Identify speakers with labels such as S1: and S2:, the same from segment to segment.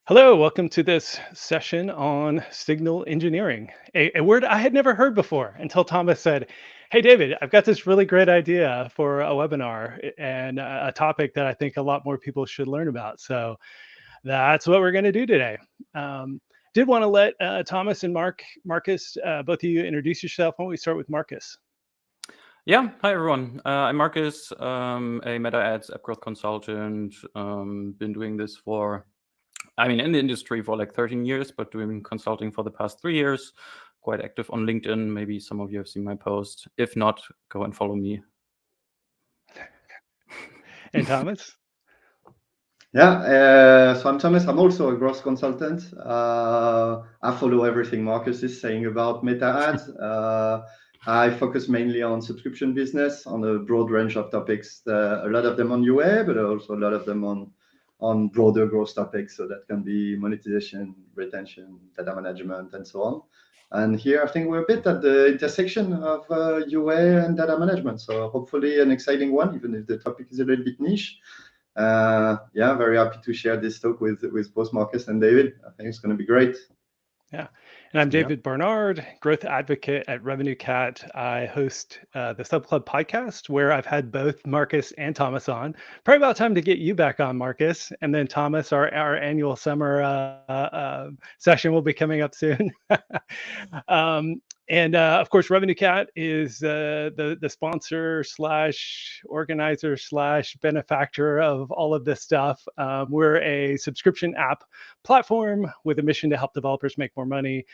S1: Hello, welcome to this session on signal engineering, a word I had never heard before until Thomas said, "Hey, David, I've got this really great idea for a webinar and a topic that I think a lot more people should learn about." So that's what we're going to do today. Did want to let Thomas and Marcus, both of you introduce yourself. Why don't we start with Marcus?
S2: Yeah, hi everyone. I'm Marcus, a meta ads app growth consultant. Been doing this in the industry for like 13 years, but doing consulting for the past 3 years. Quite active on LinkedIn. Maybe some of you have seen my post. If not, go and follow me.
S1: And Thomas?
S3: Yeah, so I'm Thomas. I'm also a growth consultant. I follow everything Marcus is saying about meta ads. I focus mainly on subscription business on a broad range of topics. A lot of them on UA, but also a lot of them on broader growth topics. So that can be monetization, retention, data management, and so on. And here I think we're a bit at the intersection of UA and data management. So hopefully an exciting one, even if the topic is a little bit niche. Yeah, very happy to share this talk with both Marcus and David. I think it's going to be great.
S1: Yeah. And I'm David Barnard, growth advocate at RevenueCat. I host the Subclub podcast where I've had both Marcus and Thomas on. Probably about time to get you back on, Marcus. And then Thomas, our annual summer session will be coming up soon. And of course, RevenueCat is the sponsor / organizer / benefactor of all of this stuff. We're a subscription app platform with a mission to help developers make more money.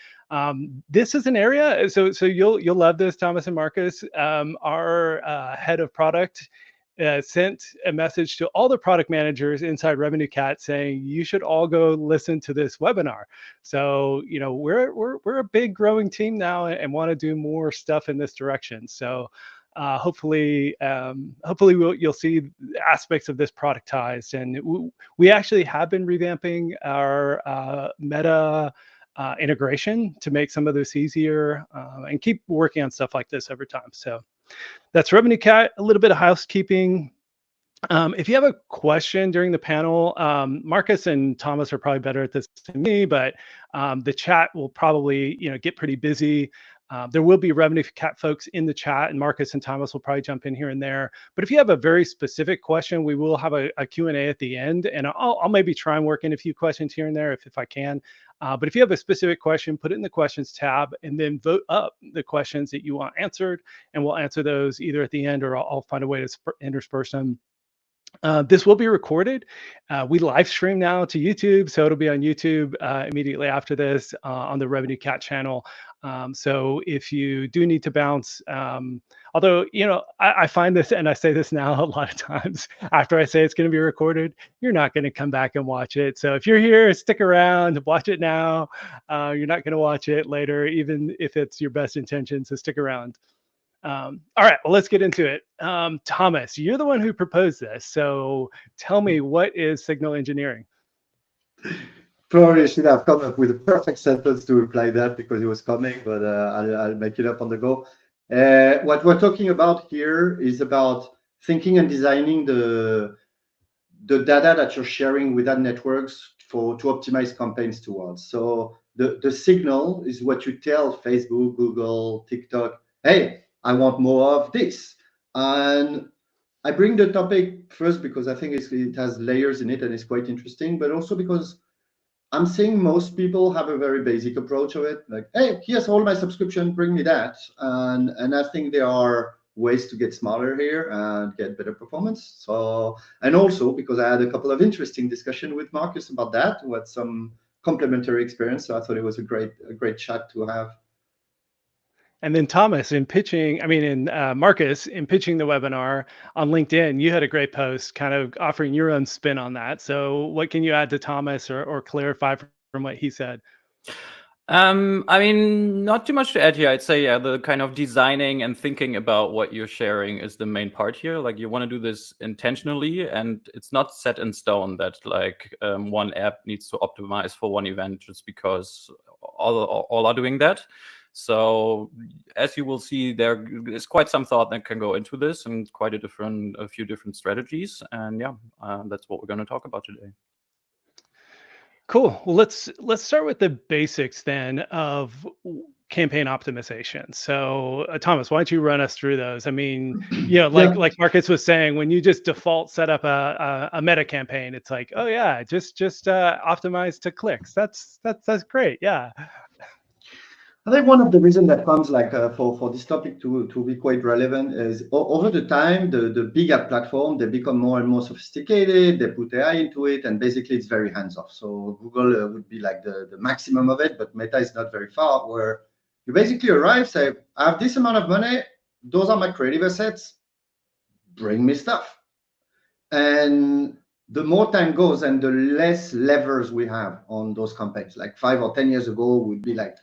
S1: This is an area, so you'll love this, Thomas and Marcus. Our head of product sent a message to all the product managers inside RevenueCat saying you should all go listen to this webinar. So we're a big growing team now and want to do more stuff in this direction. So hopefully you'll see aspects of this productized, and we actually have been revamping our meta integration to make some of this easier and keep working on stuff like this over time. So that's RevenueCat. A little bit of housekeeping. If you have a question during the panel, Marcus and Thomas are probably better at this than me, but the chat will probably get pretty busy. There will be RevenueCat folks in the chat, and Marcus and Thomas will probably jump in here and there. But if you have a very specific question, we will have a Q&A at the end, and I'll maybe try and work in a few questions here and there if I can. But if you have a specific question, put it in the questions tab and then vote up the questions that you want answered, and we'll answer those either at the end or I'll find a way to intersperse them. This will be recorded. We live stream now to YouTube, so it'll be on YouTube immediately after this on the RevenueCat channel. So if you do need to bounce, although, I find this, and I say this now a lot of times, after I say it's going to be recorded, you're not going to come back and watch it. So if you're here, stick around, watch it now. You're not going to watch it later, even if it's your best intention, so stick around. All right, well, let's get into it. Thomas, you're the one who proposed this. So tell me, what is signal engineering?
S3: Probably should have come up with a perfect sentence to reply that because it was coming, but I'll make it up on the go. What we're talking about here is about thinking and designing the data that you're sharing with ad networks to optimize campaigns towards. So the signal is what you tell Facebook, Google, TikTok, hey, I want more of this. And I bring the topic first because I think it has layers in it and it's quite interesting, but also because I'm seeing most people have a very basic approach of it. Like, hey, here's all my subscription, bring me that. And I think there are ways to get smarter here and get better performance. So, and also because I had a couple of interesting discussions with Marcus about that, with some complementary experience. So I thought it was a great chat to have.
S1: And then Thomas, Marcus, in pitching the webinar on LinkedIn, you had a great post kind of offering your own spin on that. So what can you add to Thomas or clarify from what he said?
S2: Not too much to add here. I'd say, the kind of designing and thinking about what you're sharing is the main part here. Like, you want to do this intentionally, and it's not set in stone that one app needs to optimize for one event just because all are doing that. So as you will see, there is quite some thought that can go into this and quite a few different strategies. And yeah, that's what we're going to talk about today.
S1: Cool. Well, let's start with the basics then of campaign optimization. So, Thomas, why don't you run us through those? I mean, like Marcus was saying, when you just default set up a meta campaign, it's like, oh yeah, just optimize to clicks. That's great. Yeah.
S3: I think one of the reasons that comes like for this topic to be quite relevant is over the time, the big ad platform, they become more and more sophisticated, they put AI into it, and basically it's very hands-off. So Google would be like the maximum of it, but Meta is not very far, where you basically arrive, say, I have this amount of money, those are my creative assets, bring me stuff. And the more time goes and the less levers we have on those campaigns. Like 5 or 10 years ago would be like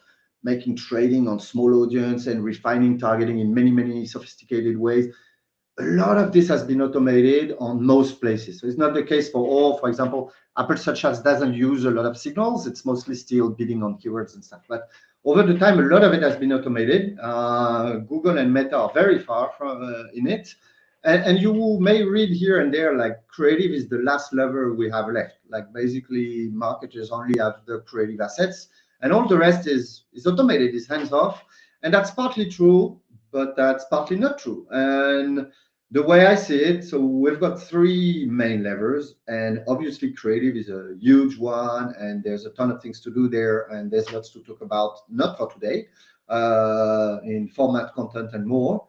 S3: making trading on small audience and refining targeting in many sophisticated ways. A lot of this has been automated on most places. So it's not the case for all. For example, Apple Search Ads doesn't use a lot of signals. It's mostly still bidding on keywords and stuff. But over the time, a lot of it has been automated. Google and Meta are very far from in it. And you may read here and there, like creative is the last lever we have left. Like basically marketers only have the creative assets and all the rest is automated, is hands off. And that's partly true, but that's partly not true. And the way I see it, so we've got 3 main levers, and obviously creative is a huge one, and there's a ton of things to do there, and there's lots to talk about, not for today, in format, content, and more.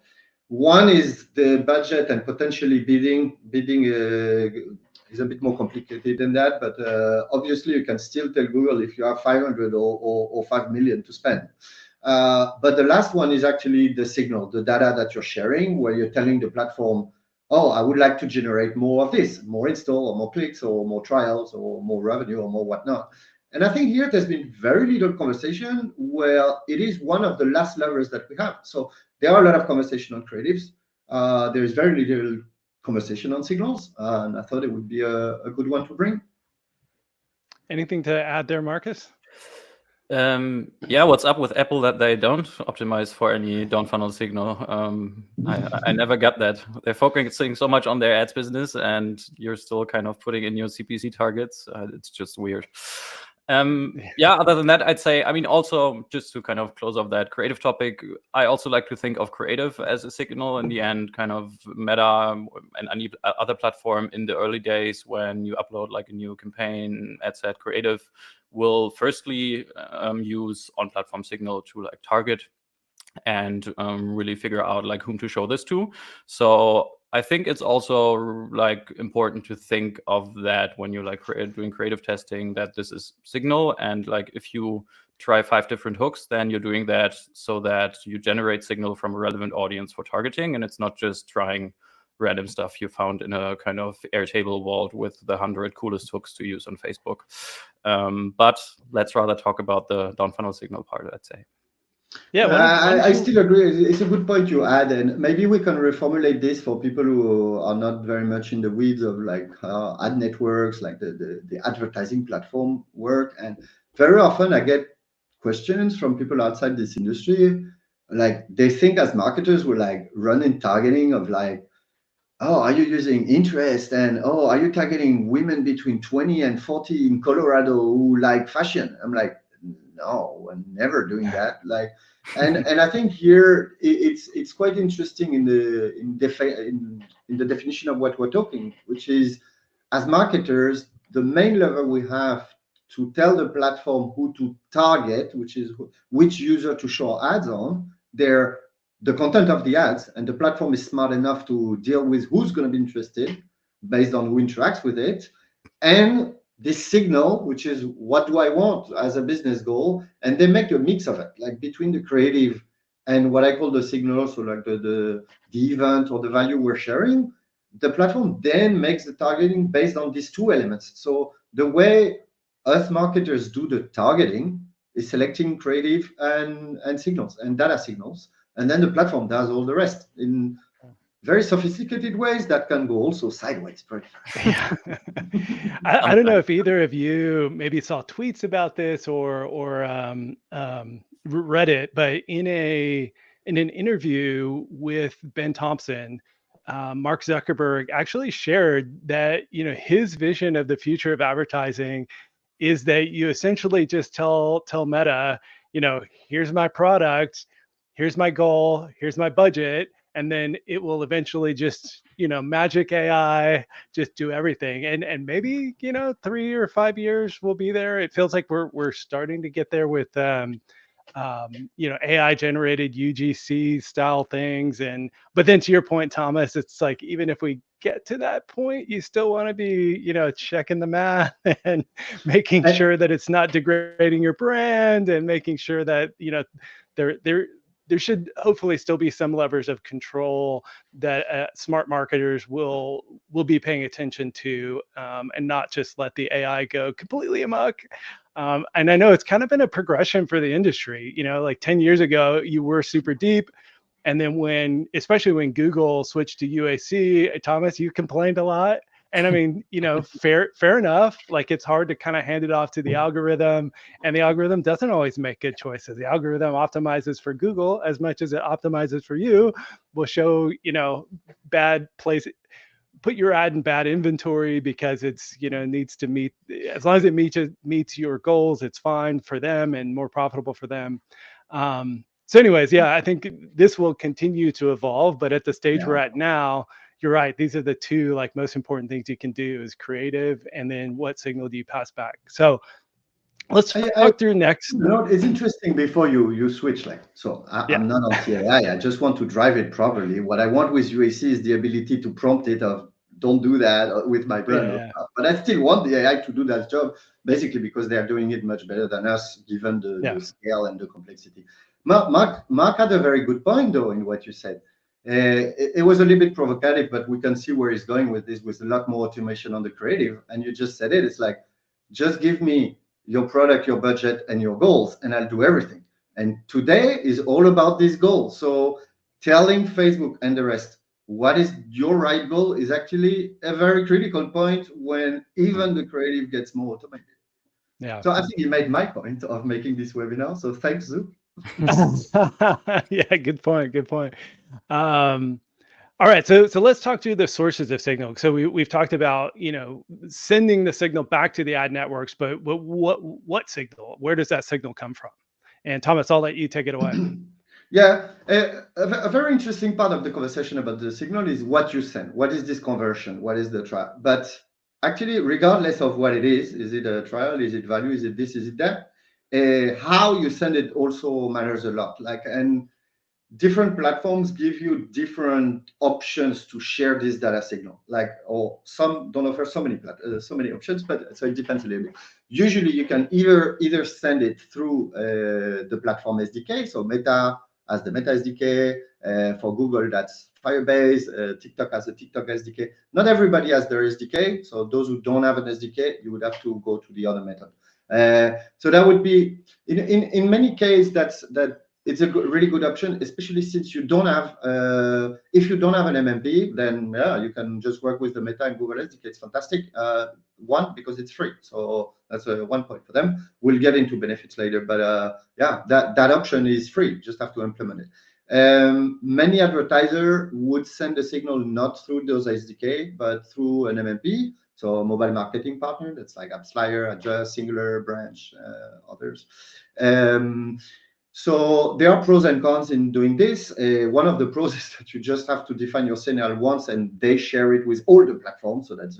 S3: One is the budget and potentially bidding. Bidding is a bit more complicated than that, but obviously you can still tell Google if you have 500 or 5 million to spend. But the last one is actually the signal, the data that you're sharing, where you're telling the platform, oh, I would like to generate more of this, more install or more clicks or more trials or more revenue or more whatnot. And I think here there's been very little conversation where it is one of the last levers that we have. So there are a lot of conversation on creatives. There is very little conversation on signals, and I thought it would be a good one to bring.
S1: Anything to add there, Marcus?
S2: Yeah, what's up with Apple that they don't optimize for any down funnel signal? I never got that. They're focusing so much on their ads business, and you're still kind of putting in your CPC targets. It's just weird. Yeah, other than that, I'd say, I mean, also just to kind of close off that creative topic, I also like to think of creative as a signal in the end, kind of Meta and any other platform in the early days when you upload like a new campaign, ad set, creative will firstly use on-platform signal to like target and really figure out like whom to show this to. So I think it's also like important to think of that when you're like doing creative testing, that this is signal, and like if you try 5 different hooks, then you're doing that so that you generate signal from a relevant audience for targeting, and it's not just trying random stuff you found in a kind of Airtable vault with the 100 coolest hooks to use on Facebook. But let's rather talk about the down funnel signal part, I'd say.
S3: Yeah, I still agree. It's a good point you add, and maybe we can reformulate this for people who are not very much in the weeds of like ad networks, like the advertising platform work. And very often I get questions from people outside this industry, like they think as marketers we're like running targeting of like, oh, are you using interest, and oh, are you targeting women between 20 and 40 in Colorado who like fashion? I'm like, no, I'm never doing that. Like, and I think here it's quite interesting in the definition of what we're talking, which is as marketers, the main lever we have to tell the platform who to target, which is which user to show ads on, the content of the ads, and the platform is smart enough to deal with who's going to be interested based on who interacts with it, and this signal, which is what do I want as a business goal, and they make a mix of it, like between the creative and what I call the signal, so like the event or the value we're sharing. The platform then makes the targeting based on these 2 elements. So the way us marketers do the targeting is selecting creative and signals and data signals, and then the platform does all the rest in very sophisticated ways that can go also sideways.
S1: Yeah. I don't know if either of you maybe saw tweets about this or read it, but in an interview with Ben Thompson, Mark Zuckerberg actually shared that his vision of the future of advertising is that you essentially just tell Meta, you know, here's my product, here's my goal, here's my budget, and then it will eventually just, you know, magic AI, just do everything. And maybe, you know, 3 or 5 years we'll be there. It feels like we're starting to get there with you know, AI generated UGC style things. But then to your point, Thomas, it's like, even if we get to that point, you still want to be, you know, checking the math and making sure that it's not degrading your brand, and making sure that, you know, there should hopefully still be some levers of control that smart marketers will be paying attention to, and not just let the AI go completely amok. And I know it's kind of been a progression for the industry. You know, like 10 years ago, you were super deep. And then especially when Google switched to UAC, Thomas, you complained a lot. And I mean, you know, fair enough. Like, it's hard to kind of hand it off to the algorithm, and the algorithm doesn't always make good choices. The algorithm optimizes for Google as much as it optimizes for you. Will show, you know, bad place, put your ad in bad inventory because it's, you know, needs to meet, as long as it meets your goals, it's fine for them and more profitable for them. So anyways, yeah, I think this will continue to evolve, but at the stage we're at now, you're right. These are the two like most important things you can do, is creative, and then what signal do you pass back? So let's talk through next.
S3: You know, it's interesting before you switch. Like, so I'm not anti-AI. I just want to drive it properly. What I want with UAC is the ability to prompt it of, don't do that with my brand. But I still want the AI to do that job, basically because they are doing it much better than us, given the scale and the complexity. Mark had a very good point, though, in what you said. It was a little bit provocative, but we can see where he's going with this, with a lot more automation on the creative. And you just said it. It's like, just give me your product, your budget, and your goals, and I'll do everything. And today is all about these goals. So telling Facebook and the rest what is your right goal is actually a very critical point when even the creative gets more automated.
S1: Yeah.
S3: So I think you made my point of making this webinar. So thanks, Zoom.
S1: Yeah, good point. Good point. All right, so let's talk to the sources of signal. So we've talked about, you know, sending the signal back to the ad networks, but what signal? Where does that signal come from? And Thomas, I'll let you take it away.
S3: Yeah, a very interesting part of the conversation about the signal is what you send. What is this conversion? What is the trial? But actually, regardless of what it is it a trial? Is it value? Is it this? Is it that? How you send it also matters a lot. Like, and different platforms give you different options to share this data signal. Like, or some don't offer so many options, but so it depends a little bit. Usually, you can either send it through the platform SDK. So Meta has the Meta SDK. For Google, that's Firebase. TikTok has a TikTok SDK. Not everybody has their SDK. So those who don't have an SDK, you would have to go to the other method. So that would be in many cases that it's a really good option, especially since you don't have if you don't have an MMP, then you can just work with the Meta and Google SDK. It's fantastic. One, because it's free, so that's one point for them. We'll get into benefits later, but that option is free. You just have to implement it. Many advertisers would send a signal not through those SDK, but through an MMP. So mobile marketing partner, that's like AppsFlyer, Adjust, Singular, Branch, others. So there are pros and cons in doing this. One of the pros is that you just have to define your signal once, and they share it with all the platforms. So that's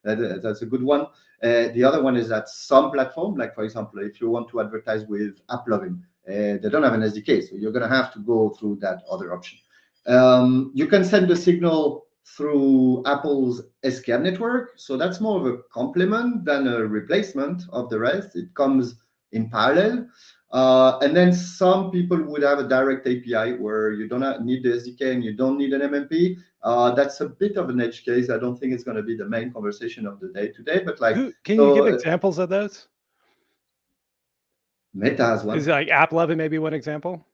S3: that's a good one. The other one is that some platform, like for example, if you want to advertise with AppLovin, they don't have an SDK, so you're going to have to go through that other option. You can send the signal through Apple's SKAdNetwork network, so that's more of a complement than a replacement of the rest. It comes in parallel. And then some people would have a direct API where you don't need the SDK and you don't need an MMP. That's a bit of an edge case. I don't think it's going to be the main conversation of the day today, but like,
S1: can you give examples of those?
S3: Meta has one.
S1: Is like AppLovin maybe one example?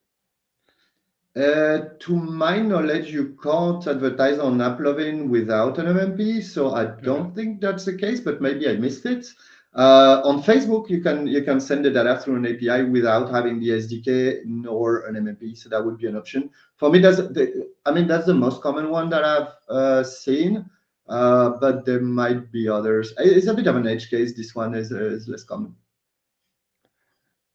S3: To my knowledge, you can't advertise on AppLovin without an MMP, so I don't think that's the case, but maybe I missed it. On Facebook, you can send the data through an API without having the SDK nor an MMP, so that would be an option. For me, that's the most common one that I've seen. but there might be others. It's a bit of an edge case. This one is less common.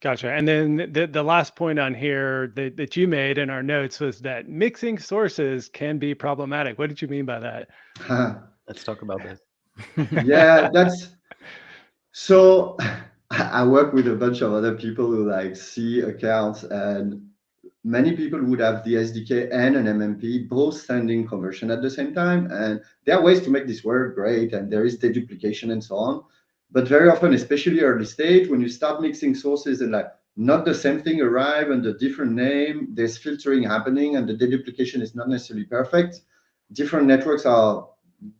S1: Gotcha. And then the last point on here that you made in our notes was that mixing sources can be problematic. What did you mean by that?
S2: Let's talk about this.
S3: Yeah, that's so. I work with a bunch of other people who like see accounts, and many people would have the SDK and an MMP both sending conversion at the same time. And there are ways to make this work great, and there is deduplication and so on. But very often, especially early stage, when you start mixing sources and like not the same thing arrive under different name, there's filtering happening and the deduplication is not necessarily perfect. Different networks are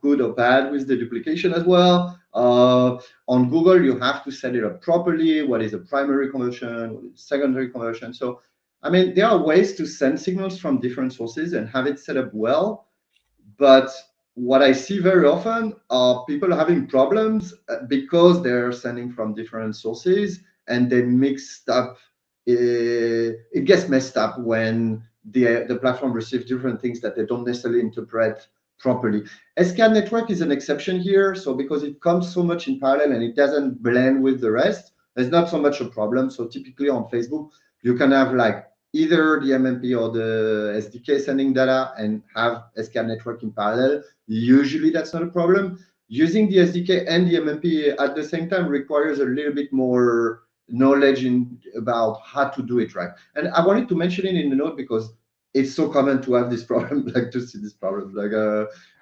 S3: good or bad with deduplication as well. On Google, you have to set it up properly. What is a primary conversion? What is secondary conversion? So, I mean, there are ways to send signals from different sources and have it set up well. But what I see very often are people having problems because they're sending from different sources and they mixed up. It gets messed up when the platform receives different things that they don't necessarily interpret properly. SCAD network is an exception here. So because it comes so much in parallel and it doesn't blend with the rest, there's not so much a problem. So typically on Facebook, you can have like either the MMP or the SDK sending data and have SCAD network in parallel. Usually that's not a problem. Using the SDK and the MMP at the same time requires a little bit more knowledge about how to do it right. And I wanted to mention it in the note because it's so common to have this problem, like to see this problem.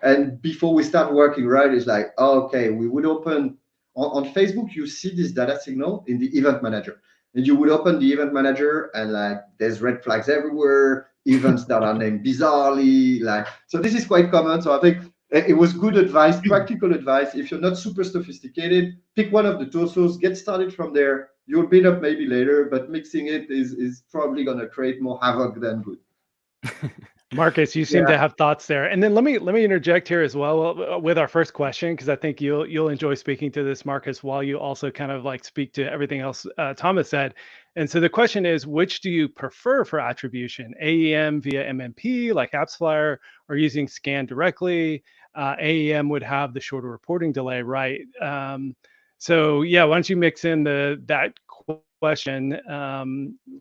S3: And before we start working right, it's like, oh, okay, we would open on Facebook, you see this data signal in the event manager. And you would open the event manager and like there's red flags everywhere, events that are named bizarrely. So this is quite common. So I think it was good advice, practical advice. If you're not super sophisticated, pick one of the torsos, get started from there. You'll build up maybe later, but mixing it is probably going to create more havoc than good.
S1: Marcus, you seem to have thoughts there. And then let me interject here as well with our first question, because I think you'll enjoy speaking to this, Marcus, while you also kind of like speak to everything else Thomas said. And so the question is, which do you prefer for attribution? AEM via MMP like AppsFlyer, or using scan directly? AEM would have the shorter reporting delay, right? So yeah, why don't you mix in that question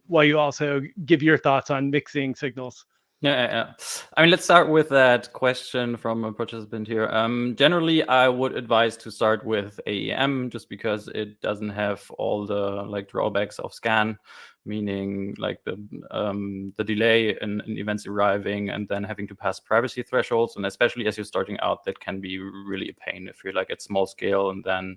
S1: while you also give your thoughts on mixing signals?
S2: Yeah. I mean, let's start with that question from a participant here. Generally, I would advise to start with AEM just because it doesn't have all the like drawbacks of scan, meaning like the delay in events arriving and then having to pass privacy thresholds. And especially as you're starting out, that can be really a pain if you're like at small scale and then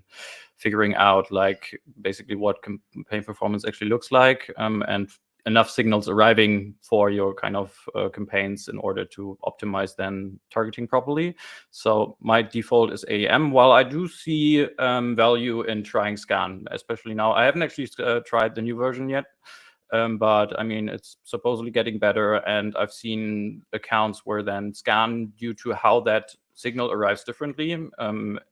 S2: figuring out like basically what campaign performance actually looks like and enough signals arriving for your kind of campaigns in order to optimize then targeting properly. So my default is AEM, while I do see value in trying scan, especially now. I haven't actually tried the new version yet, but I mean, it's supposedly getting better. And I've seen accounts where then scan, due to how that signal arrives differently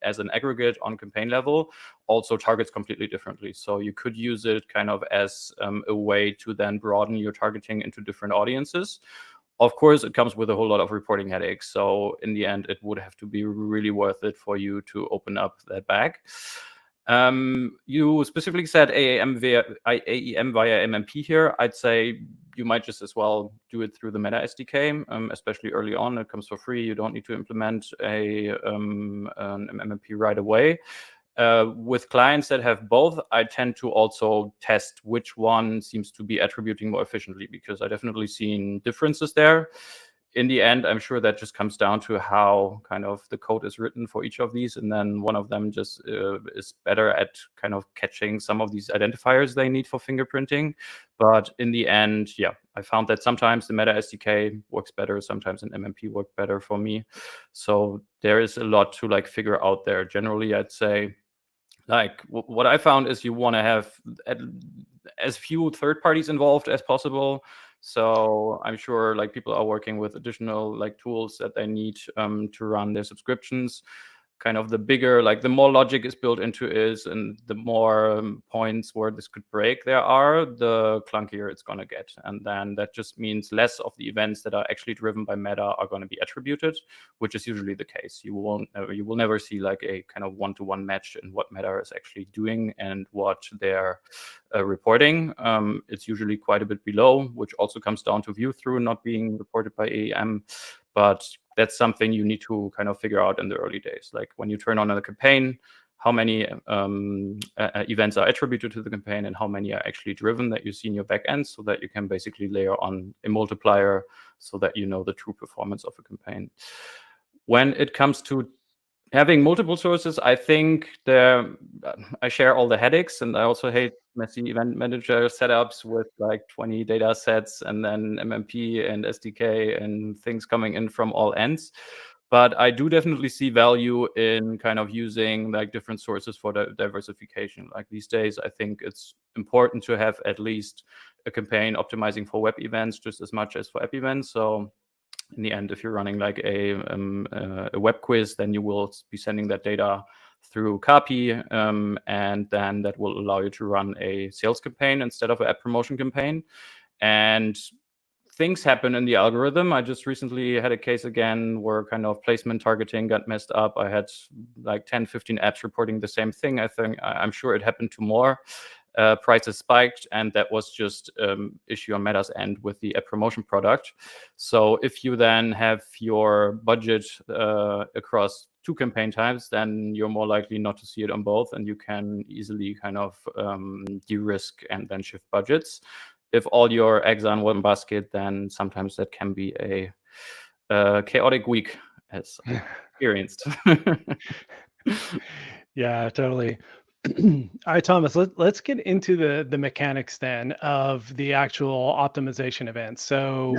S2: as an aggregate on campaign level, also targets completely differently. So you could use it kind of as a way to then broaden your targeting into different audiences. Of course, it comes with a whole lot of reporting headaches. So in the end, it would have to be really worth it for you to open up that bag. You specifically said AEM via MMP here. I'd say you might just as well do it through the Meta SDK, especially early on. It comes for free. You don't need to implement an MMP right away. With clients that have both, I tend to also test which one seems to be attributing more efficiently, because I definitely seen differences there. In the end, I'm sure that just comes down to how kind of the code is written for each of these. And then one of them just is better at kind of catching some of these identifiers they need for fingerprinting. But in the end, yeah, I found that sometimes the Meta SDK works better. Sometimes an MMP worked better for me. So there is a lot to like figure out there. Generally, I'd say like what I found is you want to have as few third parties involved as possible. So I'm sure like people are working with additional like tools that they need to run their subscriptions. kind of the bigger, like the more logic is built into it and the more points where this could break there are, the clunkier it's going to get. And then that just means less of the events that are actually driven by meta are going to be attributed, which is usually the case. You will never see like a kind of one-to-one match in what meta is actually doing and what they're reporting. It's usually quite a bit below, which also comes down to view through not being reported by AEM. But that's something you need to kind of figure out in the early days. Like when you turn on a campaign, how many events are attributed to the campaign and how many are actually driven that you see in your backend, so that you can basically layer on a multiplier so that you know the true performance of a campaign. When it comes to having multiple sources, I think I share all the headaches, and I also hate messy event manager setups with like 20 data sets and then MMP and SDK and things coming in from all ends. But I do definitely see value in kind of using like different sources for the diversification. Like these days, I think it's important to have at least a campaign optimizing for web events just as much as for app events. So in the end, if you're running like a web quiz, then you will be sending that data through copy, and then that will allow you to run a sales campaign instead of an app promotion campaign. And things happen in the algorithm. I just recently had a case again where kind of placement targeting got messed up. I had like 10, 15 apps reporting the same thing. I'm sure it happened to more. Prices spiked, and that was just issue on Meta's end with the app promotion product. So if you then have your budget across 2 campaign types, then you're more likely not to see it on both, and you can easily kind of de-risk and then shift budgets. If all your eggs are in one basket, then sometimes that can be a chaotic week, as I experienced.
S1: Yeah, totally. All right, Thomas, let's get into the mechanics then of the actual optimization events. So,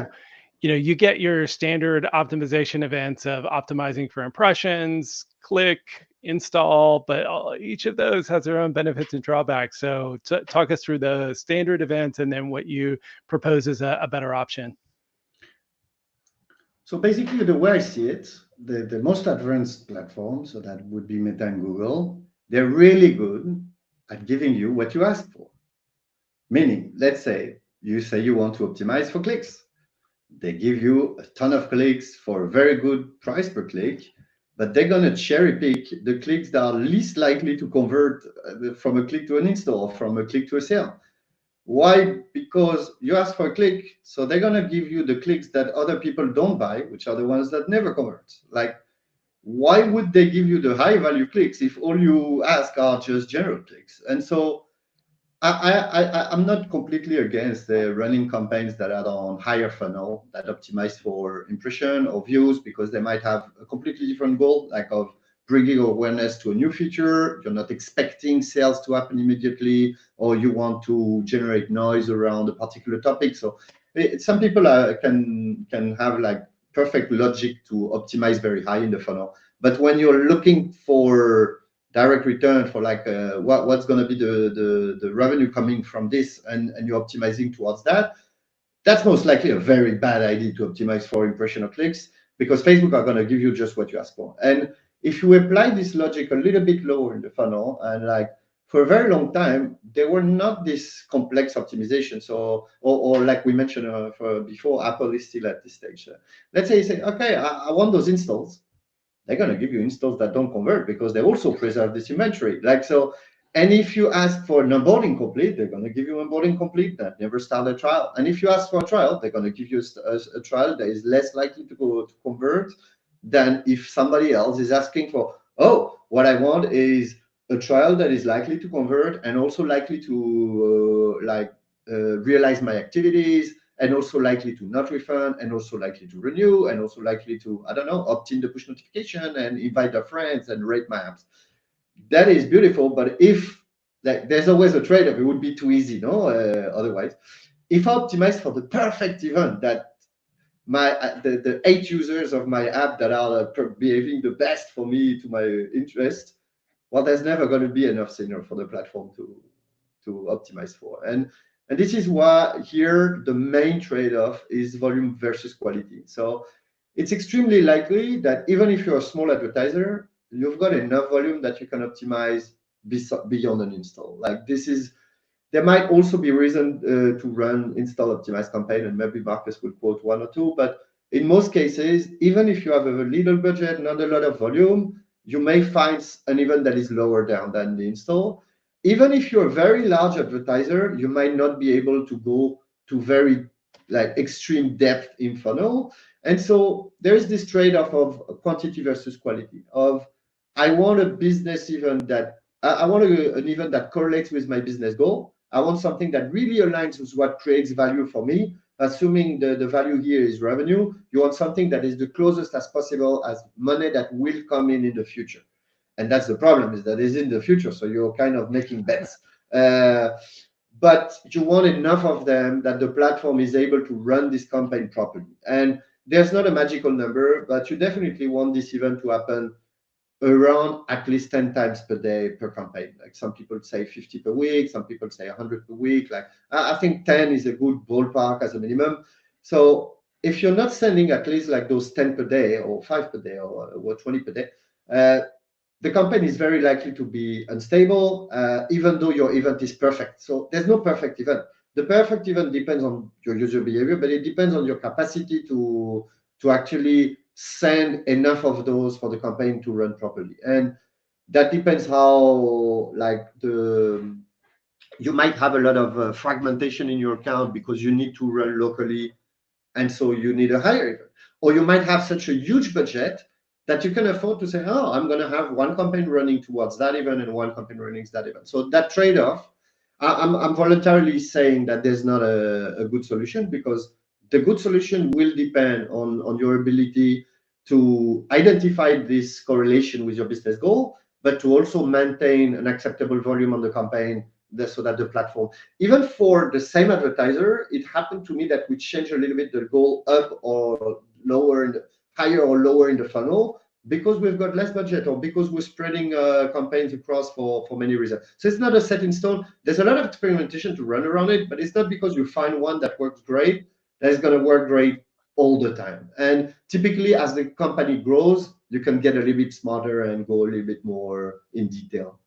S1: you get your standard optimization events of optimizing for impressions, click, install, but each of those has their own benefits and drawbacks. So talk us through the standard events and then what you propose as a better option.
S3: So basically, the way I see it, the most advanced platforms, so that would be Meta and Google, they're really good at giving you what you ask for. Meaning, let's say you want to optimize for clicks. They give you a ton of clicks for a very good price per click, but they're going to cherry pick the clicks that are least likely to convert from a click to an install, or from a click to a sale. Why? Because you ask for a click, so they're going to give you the clicks that other people don't buy, which are the ones that never convert. Like, why would they give you the high value clicks if all you ask are just general clicks? And so I'm not completely against running campaigns that are on higher funnel that optimize for impression or views, because they might have a completely different goal, like of bringing awareness to a new feature. You're not expecting sales to happen immediately, or you want to generate noise around a particular topic. So some people can have like perfect logic to optimize very high in the funnel. But when you're looking for direct return for like what's going to be the revenue coming from this, and you're optimizing towards that, that's most likely a very bad idea to optimize for impression or clicks, because Facebook are going to give you just what you ask for. And if you apply this logic a little bit lower in the funnel, and like for a very long time, there were not this complex optimization. So, or like we mentioned before, Apple is still at this stage. Let's say you say, okay, I want those installs. They're going to give you installs that don't convert, because they also preserve this inventory. Like so, and if you ask for an onboarding complete, they're going to give you onboarding complete that never start a trial. And if you ask for a trial, they're going to give you a trial that is less likely to convert than if somebody else is asking for, oh, what I want is a trial that is likely to convert and also likely to realize my activities, and also likely to not refund, and also likely to renew, and also likely to, I don't know, opt in the push notification and invite their friends and rate my apps. That is beautiful, but if like there's always a trade-off, it would be too easy, no? Otherwise, if I optimize for the perfect event that the 8 users of my app that are behaving the best for me to my interest, well, there's never going to be enough signal for the platform to optimize for. And this is why here the main trade-off is volume versus quality. So it's extremely likely that even if you're a small advertiser, you've got enough volume that you can optimize beyond an install. Like there might also be reason to run install optimized campaign, and maybe Marcus will quote one or two, but in most cases, even if you have a little budget, not a lot of volume, you may find an event that is lower down than the install. Even if you're a very large advertiser, you might not be able to go to very like extreme depth in funnel. And so there's this trade-off of quantity versus quality. Of I want a business event that I want an event that correlates with my business goal. I want something that really aligns with what creates value for me. Assuming the value here is revenue, you want something that is the closest as possible as money that will come in the future. And that's the problem, is that it's in the future. So you're kind of making bets. But you want enough of them that the platform is able to run this campaign properly. And there's not a magical number, but you definitely want this event to happen around at least 10 times per day per campaign. Like some people say 50 per week, some people say 100 per week. Like I think 10 is a good ballpark as a minimum. So if you're not sending at least like those 10 per day or 5 per day or 20 per day, the campaign is very likely to be unstable, even though your event is perfect. So there's no perfect event. The perfect event depends on your user behavior, but it depends on your capacity to actually send enough of those for the campaign to run properly. And that depends how you might have a lot of fragmentation in your account because you need to run locally, and so you need a higher event. Or you might have such a huge budget that you can afford to say, oh, I'm going to have one campaign running towards that event and one campaign running to that event. So that trade-off, I'm voluntarily saying that there's not a good solution, because the good solution will depend on your ability to identify this correlation with your business goal, but to also maintain an acceptable volume on the campaign, so that the platform, even for the same advertiser, it happened to me that we change a little bit the goal up or lower, higher or lower in the funnel, because we've got less budget or because we're spreading campaigns across for many reasons. So it's not a set in stone. There's a lot of experimentation to run around it, but it's not because you find one that works great that is going to work great all the time. And typically, as the company grows, you can get a little bit smarter and go a little bit more in detail.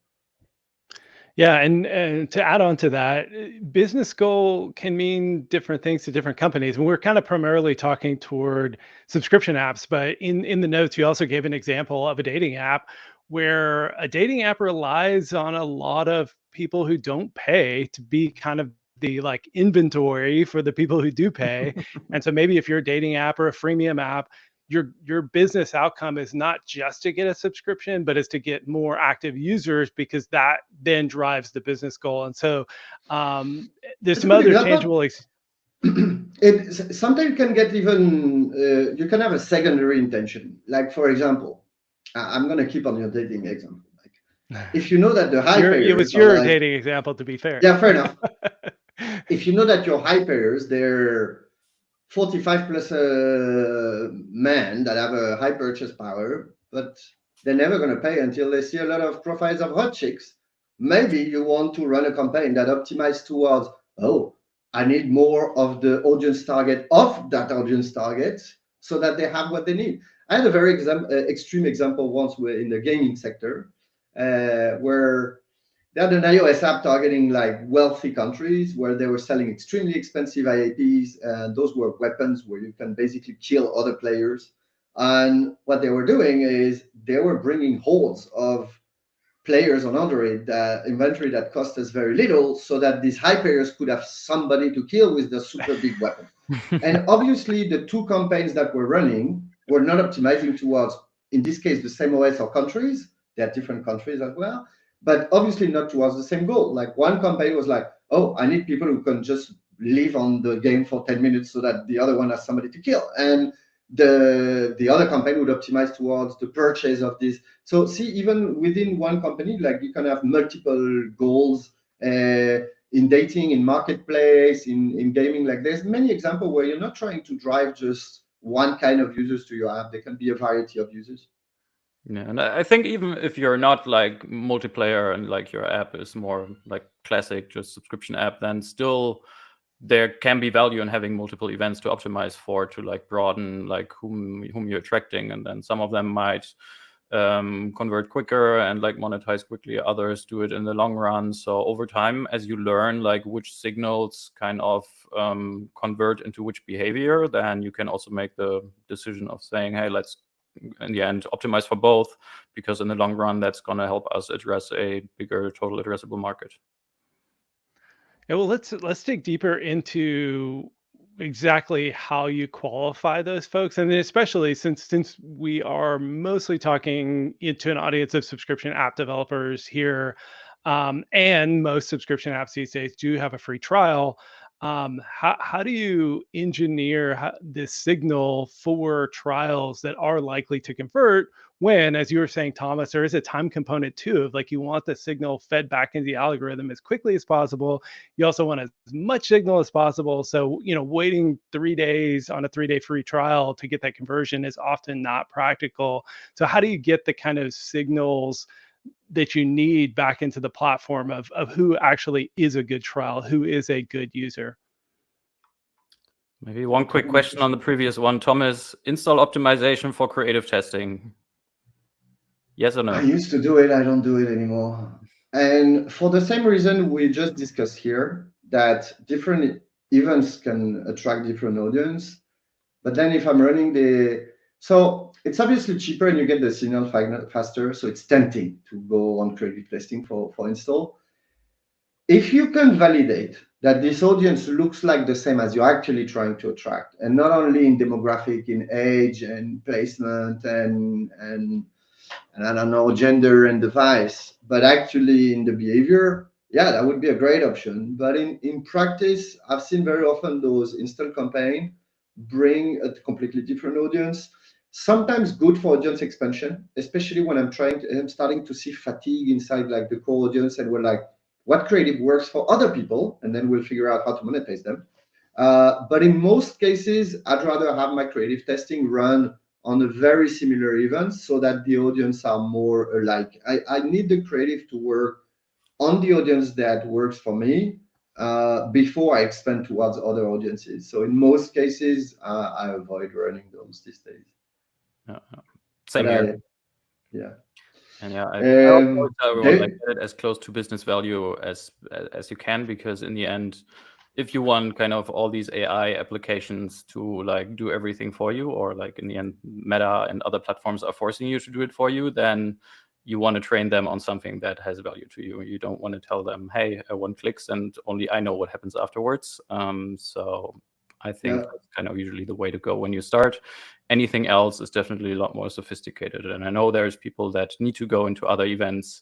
S1: Yeah, and to add on to that, business goal can mean different things to different companies. And we're kind of primarily talking toward subscription apps, but in the notes, you also gave an example of a dating app where a dating app relies on a lot of people who don't pay to be kind of the like inventory for the people who do pay. And so maybe if you're a dating app or a freemium app, your business outcome is not just to get a subscription, but is to get more active users, because that then drives the business goal. And so there's some other tangible.
S3: It sometimes can get even, you can have a secondary intention. Like, for example, I'm going to keep on your dating example. Like, if you know that the high payers,
S1: it was your dating example, to be fair.
S3: Yeah, fair enough. If you know that your high payers, they're 45 plus men that have a high purchase power, but they're never going to pay until they see a lot of profiles of hot chicks. Maybe you want to run a campaign that optimizes towards, oh, I need more of the audience target of that audience target so that they have what they need. I had a very extreme example once in the gaming sector, where they had an iOS app targeting like wealthy countries where they were selling extremely expensive IAPs, and those were weapons where you can basically kill other players. And what they were doing is they were bringing hordes of players on Android, inventory that cost us very little, so that these high players could have somebody to kill with the super big weapon. And obviously the two campaigns that were running were not optimizing towards, in this case, the same OS or countries. They are different countries as well, but obviously not towards the same goal. Like one campaign was like, oh, I need people who can just live on the game for 10 minutes so that the other one has somebody to kill. And the other campaign would optimize towards the purchase of this. So see, even within one company, like you can have multiple goals in dating, in marketplace, in gaming. Like there's many examples where you're not trying to drive just one kind of users to your app. There can be a variety of users.
S2: Yeah, and I think even if you're not like multiplayer and like your app is more like classic, just subscription app, then still there can be value in having multiple events to optimize for, to like broaden like whom you're attracting, and then some of them might convert quicker and like monetize quickly. Others do it in the long run. So over time, as you learn like which signals kind of convert into which behavior, then you can also make the decision of saying, hey, let's in the end optimize for both, because in the long run, that's going to help us address a bigger total addressable market.
S1: Yeah, well, let's dig deeper into exactly how you qualify those folks, and then especially since we are mostly talking into an audience of subscription app developers here, and most subscription apps these days do have a free trial. How do you engineer this signal for trials that are likely to convert when, as you were saying, Thomas, there is a time component too, of like you want the signal fed back into the algorithm as quickly as possible. You also want as much signal as possible. So, waiting 3 days on a 3-day free trial to get that conversion is often not practical. So how do you get the kind of signals that you need back into the platform of who actually is a good trial, who is a good user?
S2: Maybe one quick question on the previous one, Thomas. Install optimization for creative testing. Yes or no?
S3: I used to do it. I don't do it anymore. And for the same reason we just discussed here, that different events can attract different audience. But then if I'm running so it's obviously cheaper and you get the signal faster. So it's tempting to go on creative testing for install. If you can validate that this audience looks like the same as you're actually trying to attract, and not only in demographic, in age and placement and I don't know, gender and device, but actually in the behavior, yeah, that would be a great option. But in practice, I've seen very often those install campaigns bring a completely different audience. Sometimes good for audience expansion, especially when I'm starting to see fatigue inside like the core audience, and we're like, what creative works for other people, and then we'll figure out how to monetize them. But in most cases, I'd rather have my creative testing run on a very similar event so that the audience are more alike. I need the creative to work on the audience that works for me before I expand towards other audiences. So in most cases, I avoid running those these days.
S2: Same here.
S3: Yeah.
S2: And yeah, I always tell everyone, like, get it as close to business value as you can, because in the end, if you want kind of all these AI applications to like do everything for you, or like in the end Meta and other platforms are forcing you to do it for you, then you want to train them on something that has value to you. You don't want to tell them, hey, I want clicks and only I know what happens afterwards. So I think that's kind of usually the way to go when you start. Anything else is definitely a lot more sophisticated. And I know there's people that need to go into other events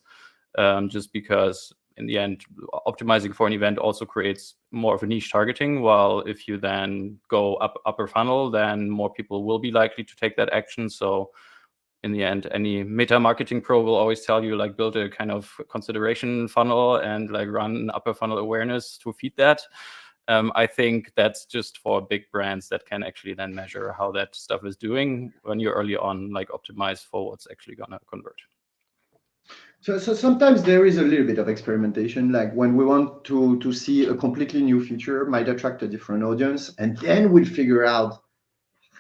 S2: just because in the end, optimizing for an event also creates more of a niche targeting. While if you then go upper funnel, then more people will be likely to take that action. So in the end, any meta marketing pro will always tell you like build a kind of consideration funnel and like run upper funnel awareness to feed that. I think that's just for big brands that can actually then measure how that stuff is doing. When you're early on, like optimize for what's actually gonna convert.
S3: So sometimes there is a little bit of experimentation, like when we want to see a completely new feature might attract a different audience, and then we'll figure out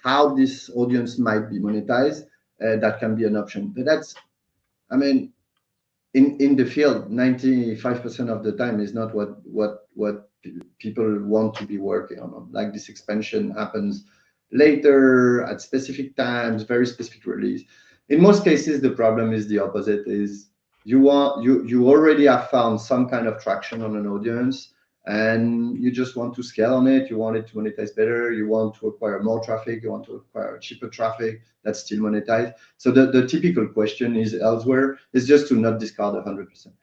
S3: how this audience might be monetized. That can be an option. But that's, I mean, in the field, 95% of the time is not what people want to be working on. Like this expansion happens later at specific times, very specific release. In most cases, the problem is the opposite: is you already have found some kind of traction on an audience, and you just want to scale on it. You want it to monetize better. You want to acquire more traffic. You want to acquire cheaper traffic that's still monetized. So the typical question is elsewhere is just to not discard 100%.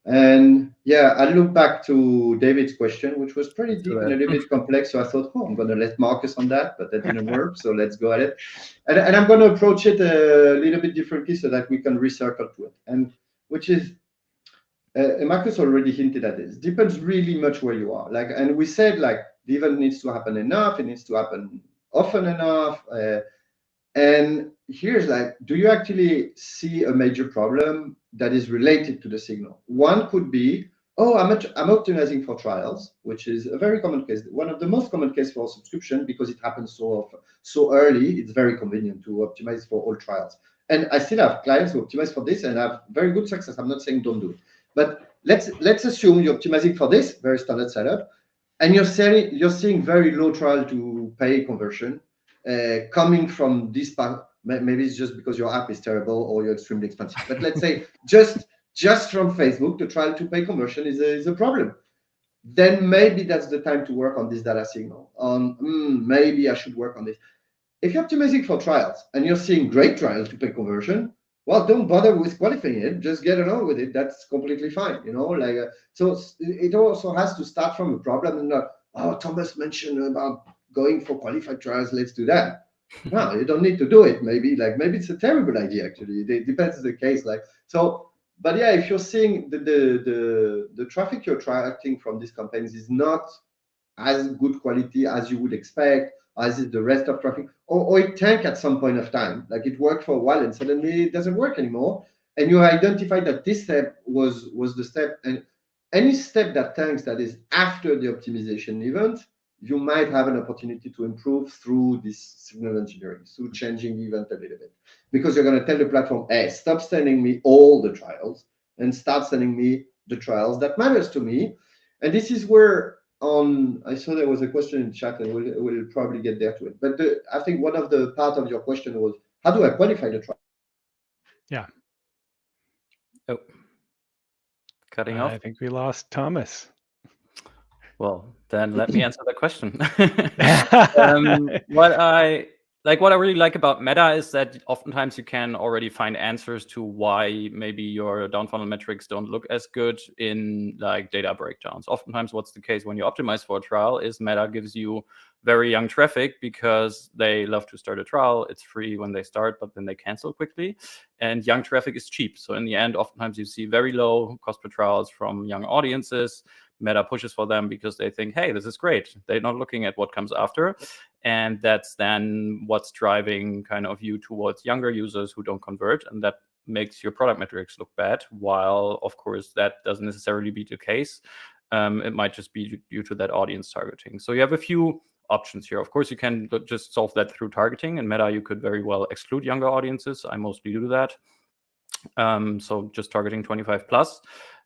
S3: And yeah, I look back to David's question, which was pretty deep and a little bit complex. So I thought, I'm going to let Marcus on that, but that didn't work. So let's go at it. And I'm going to approach it a little bit differently so that we can recircle to it. And which is, Marcus already hinted at this. Depends really much where you are. Like, and we said like the event needs to happen enough. It needs to happen often enough. And here's like, do you actually see a major problem that is related to the signal? One could be, I'm optimizing for trials, which is a very common case. One of the most common cases for subscription, because it happens so often, so early. It's very convenient to optimize for all trials. And I still have clients who optimize for this and have very good success. I'm not saying don't do it, but let's assume you're optimizing for this very standard setup, and you're seeing very low trial to pay conversion coming from this part. Maybe it's just because your app is terrible or you're extremely expensive. But let's say just from Facebook, the trial to pay conversion is a problem. Then maybe that's the time to work on this data signal. Maybe I should work on this. If you're optimizing for trials and you're seeing great trial to pay conversion, well, don't bother with qualifying it. Just get along with it. That's completely fine. So it also has to start from a problem and not, oh, Thomas mentioned about going for qualified trials. Let's do that. No, you don't need to do it. Maybe it's a terrible idea. Actually, it depends on the case. But yeah, if you're seeing the traffic you're attracting from these campaigns is not as good quality as you would expect, as is the rest of traffic, or it tank at some point of time, like it worked for a while and suddenly it doesn't work anymore, and you identify that this step was the step, and any step that tanks that is after the optimization event, you might have an opportunity to improve through this signal engineering, through changing the event a little bit, because you're going to tell the platform, hey, stop sending me all the trials and start sending me the trials that matters to me. And this is where I saw there was a question in chat, and we'll probably get there to it. But I think one of the part of your question was, how do I qualify the trial?
S1: Yeah.
S2: Oh, cutting off.
S1: I think we lost Thomas.
S2: Well, then let me answer the question. What I really like about Meta is that oftentimes you can already find answers to why maybe your down funnel metrics don't look as good in like data breakdowns. Oftentimes what's the case when you optimize for a trial is Meta gives you very young traffic because they love to start a trial. It's free when they start, but then they cancel quickly. And young traffic is cheap. So in the end, oftentimes you see very low cost per trials from young audiences. Meta pushes for them because they think, hey, this is great. They're not looking at what comes after. And that's then what's driving kind of you towards younger users who don't convert. And that makes your product metrics look bad, while, of course, that doesn't necessarily be the case. It might just be due to that audience targeting. So you have a few options here. Of course, you can just solve that through targeting. In Meta, you could very well exclude younger audiences. I mostly do that. So just targeting 25 plus.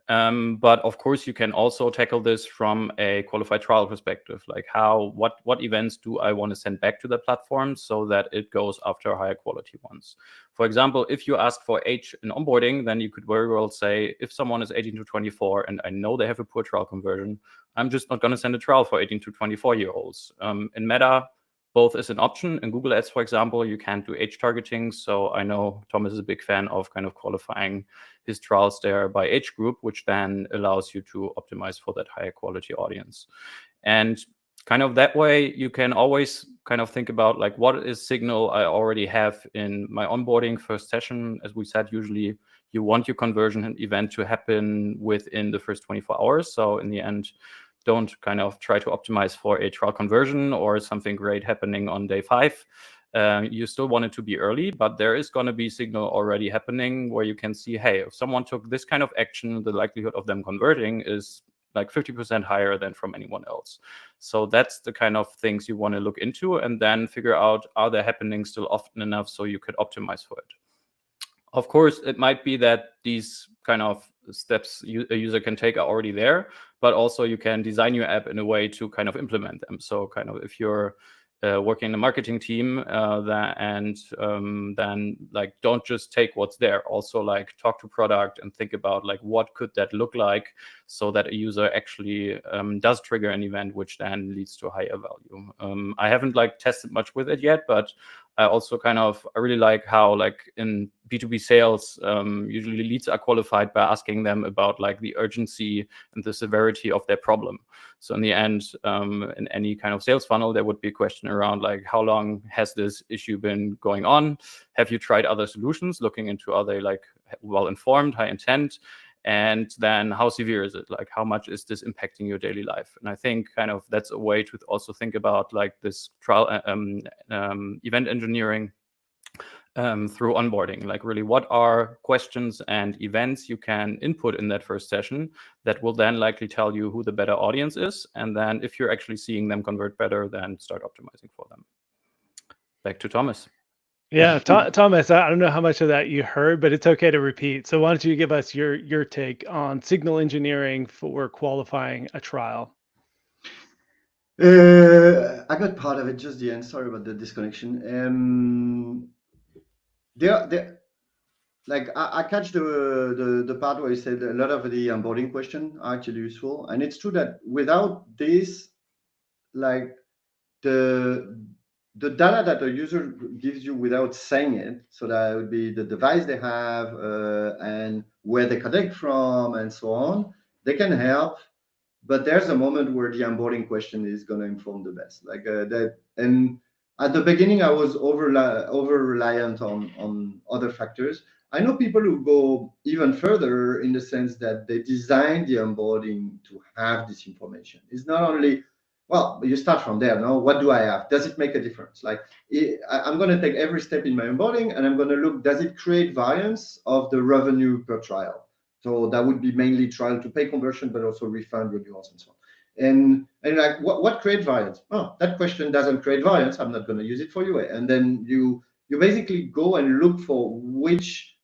S2: But of course, you can also tackle this from a qualified trial perspective, like what events do I want to send back to the platform so that it goes after higher quality ones. For example, if you ask for age in onboarding, then you could very well say, if someone is 18 to 24 and I know they have a poor trial conversion, I'm just not going to send a trial for 18 to 24-year-olds. In Meta, both is an option. In Google Ads, for example, you can't do age targeting. So I know Thomas is a big fan of kind of qualifying his trials there by age group, which then allows you to optimize for that higher quality audience. And kind of that way, you can always kind of think about like, what is signal I already have in my onboarding first session? As we said, usually you want your conversion event to happen within the first 24 hours. So in the end, don't kind of try to optimize for a trial conversion or something great happening on day 5. You still want it to be early, but there is going to be signal already happening where you can see, hey, if someone took this kind of action, the likelihood of them converting is like 50% higher than from anyone else. So that's the kind of things you want to look into and then figure out, are they happening still often enough so you could optimize for it? Of course, it might be that these kind of steps a user can take are already there, but also you can design your app in a way to kind of implement them. So kind of if you're working in a marketing team then like don't just take what's there, also like talk to product and think about like what could that look like so that a user actually does trigger an event which then leads to higher value. I haven't like tested much with it yet, but I also I really like how like in B2B sales, usually leads are qualified by asking them about like the urgency and the severity of their problem. So in the end, in any kind of sales funnel, there would be a question around like, how long has this issue been going on? Have you tried other solutions? Looking into, are they like well-informed, high intent? And then how severe is it? Like how much is this impacting your daily life? And I think kind of that's a way to also think about like this trial event engineering through onboarding. Like really, what are questions and events you can input in that first session that will then likely tell you who the better audience is. And then if you're actually seeing them convert better, then start optimizing for them. Back to Thomas.
S1: Yeah, Thomas, I don't know how much of that you heard, but it's okay to repeat. So why don't you give us your take on signal engineering for qualifying a trial?
S3: I got part of it, just the end. Sorry about the disconnection. Like I catch the part where you said a lot of the onboarding questions are actually useful, and it's true that without this, like the data that a user gives you without saying it, so that would be the device they have and where they connect from and so on, they can help. But there's a moment where the onboarding question is going to inform the best. Like that, and at the beginning, I was over reliant on other factors. I know people who go even further in the sense that they design the onboarding to have this information. It's not only, well, you start from there. No, what do I have? Does it make a difference? Like I'm going to take every step in my onboarding, and I'm going to look, does it create variance of the revenue per trial? So that would be mainly trial to pay conversion, but also refund, renewals, and so on. And like, what create variance? Oh, that question doesn't create variance. I'm not going to use it for you. And then you basically go and look for which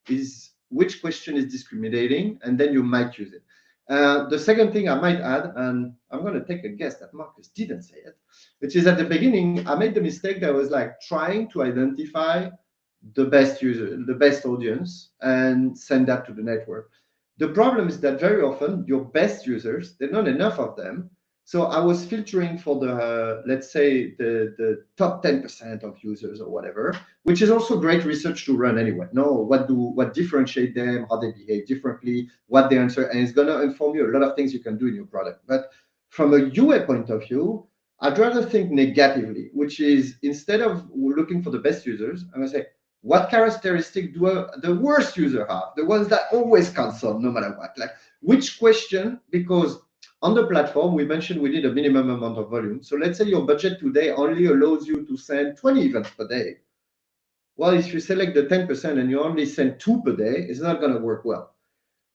S3: question is discriminating, and then you might use it. The second thing I might add, and I'm going to take a guess that Marcus didn't say it, which is at the beginning, I made the mistake that I was like trying to identify the best user, the best audience, and send that to the network. The problem is that very often your best users, there are not enough of them. So I was filtering for the, let's say, the top 10% of users or whatever, which is also great research to run anyway. No, what differentiate them, how they behave differently, what they answer, and it's going to inform you a lot of things you can do in your product. But from a UA point of view, I'd rather think negatively, which is instead of looking for the best users, I'm going to say, what characteristic do the worst user have? The ones that always cancel no matter what. Like which question, because on the platform, we mentioned we need a minimum amount of volume. So let's say your budget today only allows you to send 20 events per day. Well, if you select the 10% and you only send 2 per day, it's not going to work well.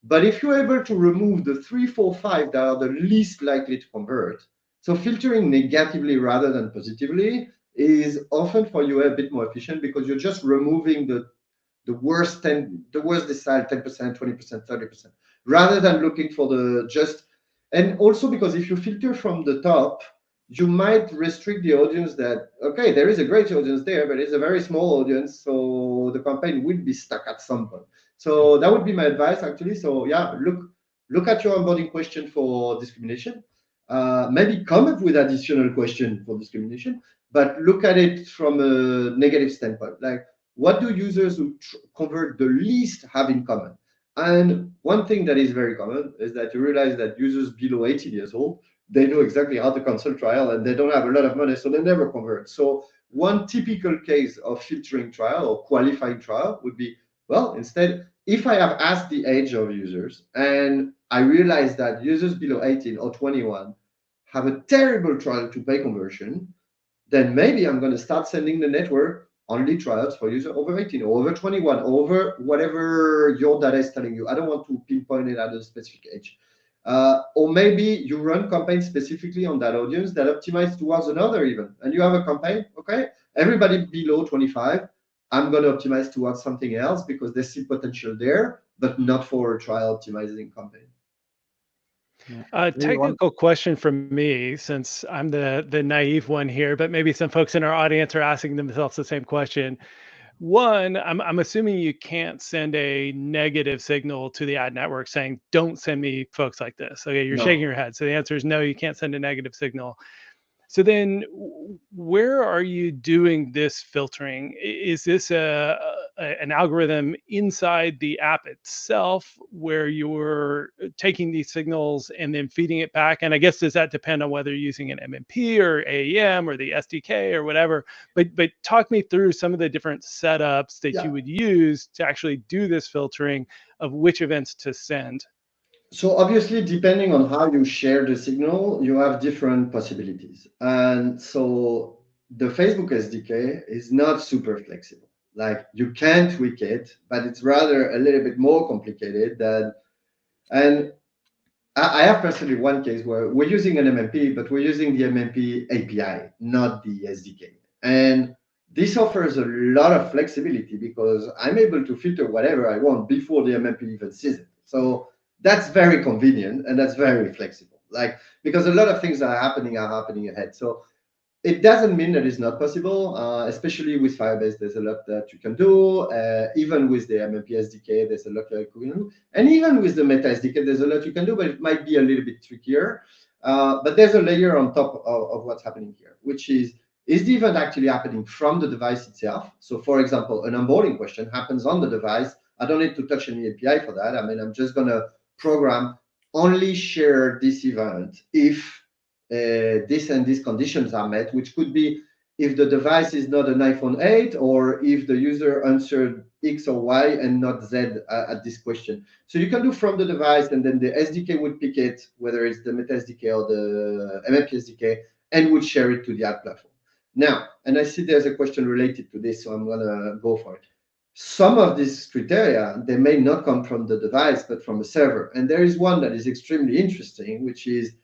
S3: But if you're able to remove the 3, 4, 5 that are the least likely to convert, so filtering negatively rather than positively is often for you a bit more efficient because you're just removing the worst decile 10%, 20%, 30%, rather than looking for the just. And also because if you filter from the top, you might restrict the audience that, okay, there is a great audience there, but it's a very small audience, so the campaign will be stuck at some point. So that would be my advice, actually. So yeah, look at your onboarding question for discrimination. Maybe come up with additional question for discrimination, but look at it from a negative standpoint. Like, what do users who convert the least have in common? And one thing that is very common is that you realize that users below 18 years old, they know exactly how to cancel trial and they don't have a lot of money, so they never convert. So one typical case of filtering trial or qualifying trial would be, well, instead, if I have asked the age of users and I realize that users below 18 or 21 have a terrible trial to pay conversion, then maybe I'm going to start sending the network only trials for users over 18 or over 21, over whatever your data is telling you. I don't want to pinpoint it at a specific age. Or maybe you run campaigns specifically on that audience that optimize towards another event. And you have a campaign, okay, everybody below 25, I'm going to optimize towards something else because there's still potential there, but not for a trial optimizing campaign.
S1: Technical question from me, since I'm the naive one here, but maybe some folks in our audience are asking themselves the same question. One, I'm assuming you can't send a negative signal to the ad network saying, don't send me folks like this. Okay, you're shaking your head. So the answer is no, you can't send a negative signal. So then where are you doing this filtering? Is this an algorithm inside the app itself where you're taking these signals and then feeding it back? And I guess, does that depend on whether you're using an MMP or AEM or the SDK or whatever? But talk me through some of the different setups that you would use to actually do this filtering of which events to send.
S3: So obviously, depending on how you share the signal, you have different possibilities. And so the Facebook SDK is not super flexible. Like you can tweak it, but it's rather a little bit more complicated than. And I have personally one case where we're using an MMP, but we're using the MMP API, not the SDK. And This offers a lot of flexibility because I'm able to filter whatever I want before the MMP even sees it. So that's very convenient and that's very flexible. Like, because a lot of things that are happening ahead. So it doesn't mean that it's not possible, especially with Firebase. There's a lot that you can do. Even with the MMP SDK, there's a lot that you can do. And even with the Meta SDK, there's a lot you can do, but it might be a little bit trickier. But there's a layer on top of what's happening here, which is the event actually happening from the device itself? So for example, an onboarding question happens on the device. I don't need to touch any API for that. I mean, I'm just going to program only share this event if this and these conditions are met, which could be if the device is not an iPhone 8 or if the user answered X or Y and not Z at this question. So you can do from the device, and then the SDK would pick it, whether it's the Meta SDK or the MMP SDK, and would share it to the ad platform. Now, and I see there's a question related to this, so I'm going to go for it. Some of these criteria, they may not come from the device, but from a server. And there is one that is extremely interesting, which is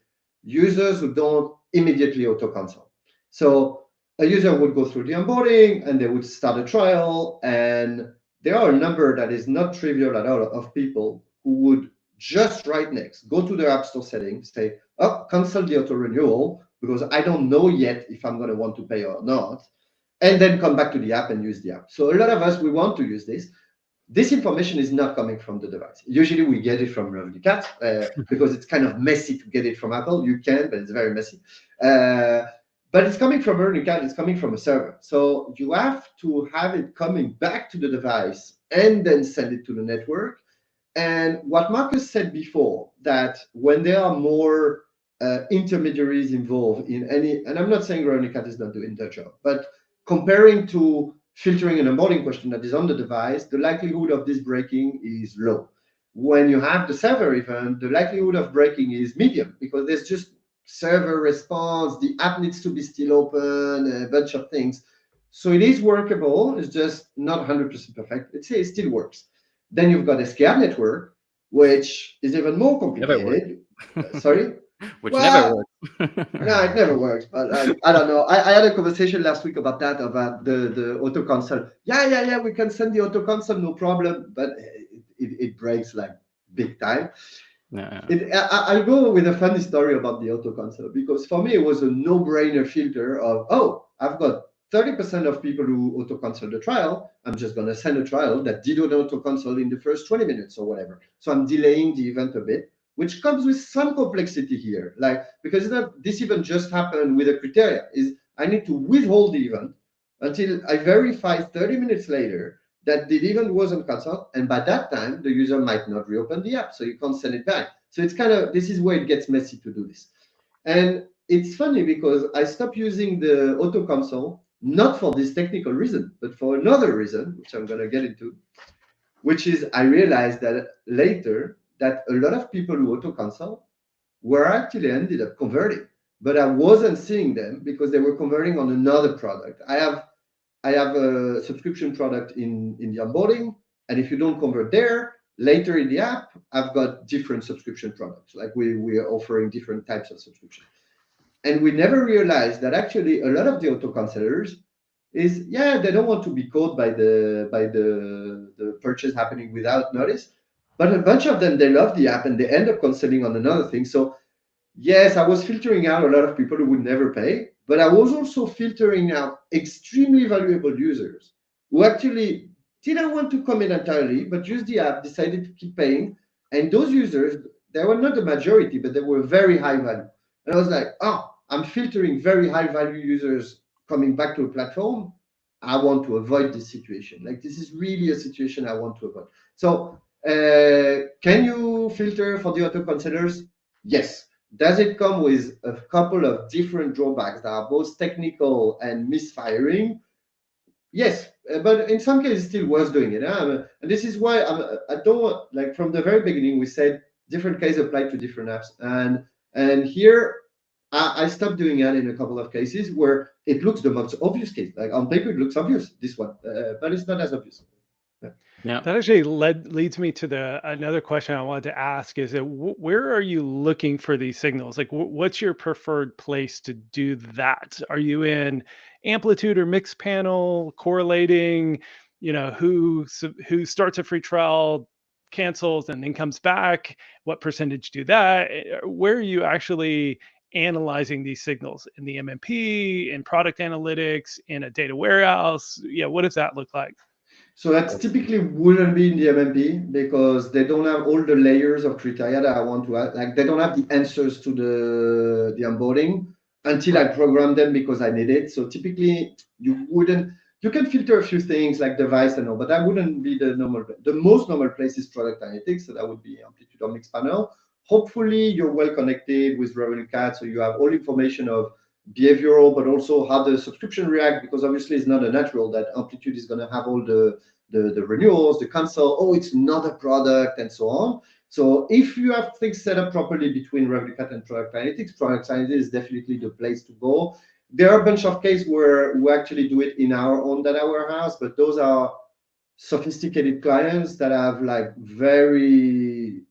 S3: users who don't immediately auto-console. So a user would go through the onboarding and they would start a trial. And there are a number that is not trivial at all of people who would just right next go to their App Store settings, say, oh, cancel the auto renewal because I don't know yet if I'm going to want to pay or not, and then come back to the app and use the app. So a lot of us, we want to use this. This information is not coming from the device. Usually we get it from RevenueCat because it's kind of messy to get it from Apple. You can, but it's very messy. But it's coming from RevenueCat, it's coming from a server. So you have to have it coming back to the device and then send it to the network. And what Marcus said before, that when there are more intermediaries involved in any, and I'm not saying RevenueCat is not doing their job, but comparing to filtering an onboarding question that is on the device, the likelihood of this breaking is low. When you have the server event, the likelihood of breaking is medium because there's just server response, the app needs to be still open, a bunch of things. So it is workable, it's just not 100% perfect. It still works. Then you've got a SCAD network, which is even more complicated. Sorry?
S2: Which never works.
S3: No, it never works. But I don't know. I had a conversation last week about that, about the auto console. Yeah, we can send the auto console, no problem. But it breaks like big time. Yeah. I'll go with a funny story about the auto console because for me it was a no-brainer filter of, oh, I've got 30% of people who auto console the trial. I'm just going to send a trial that did an auto console in the first 20 minutes or whatever. So I'm delaying the event a bit, which comes with some complexity here, like because this event just happened with a criteria is I need to withhold the event until I verify 30 minutes later that the event wasn't canceled, and by that time the user might not reopen the app, so you can't send it back. So it's kind of, this is where it gets messy to do this. And it's funny because I stopped using the auto console not for this technical reason, but for another reason, which I'm going to get into, which is I realized that later that a lot of people who auto console were actually ended up converting, but I wasn't seeing them because they were converting on another product. I have a subscription product in the onboarding, and if you don't convert there, later in the app, I've got different subscription products. Like we are offering different types of subscription. And we never realized that actually a lot of the auto cancelers is, they don't want to be caught by the purchase happening without notice. But a bunch of them, they love the app and they end up canceling on another thing. So yes, I was filtering out a lot of people who would never pay, but I was also filtering out extremely valuable users who actually didn't want to commit entirely, but used the app, decided to keep paying. And those users, they were not the majority, but they were very high value. And I was like, oh, I'm filtering very high value users coming back to a platform. I want to avoid this situation. Like, this is really a situation I want to avoid. So can you filter for the auto cancelers? Yes. Does it come with a couple of different drawbacks that are both technical and misfiring? Yes, but in some cases, it's still worth doing it. And this is why I don't want, like from the very beginning, we said different cases apply to different apps. And here, I stopped doing that in a couple of cases where it looks the most obvious case. Like on paper, it looks obvious, this one, but it's not as obvious. Yeah.
S2: Yeah.
S1: That actually leads me to another question I wanted to ask is that where are you looking for these signals? Like what's your preferred place to do that? Are you in amplitude or mixed panel correlating, who starts a free trial, cancels, and then comes back? What percentage do that? Where are you actually analyzing these signals? In the MMP, in product analytics, in a data warehouse? Yeah, what does that look like?
S3: So that's typically wouldn't be in the MMP because they don't have all the layers of criteria that I want to add. Like they don't have the answers to the onboarding until I program them because I need it. So typically you can filter a few things like device and all, but that wouldn't be the normal. The most normal place is product analytics. So that would be amplitude or mixed panel. Hopefully you're well connected with RevenueCat. So you have all information of behavioral, but also how the subscription react, because obviously it's not a natural that amplitude is going to have all the renewals, the cancel, oh, it's not a product, and so on. So if you have things set up properly between RevenueCat and product analytics is definitely the place to go. There are a bunch of cases where we actually do it in our own data warehouse, but those are sophisticated clients that have like very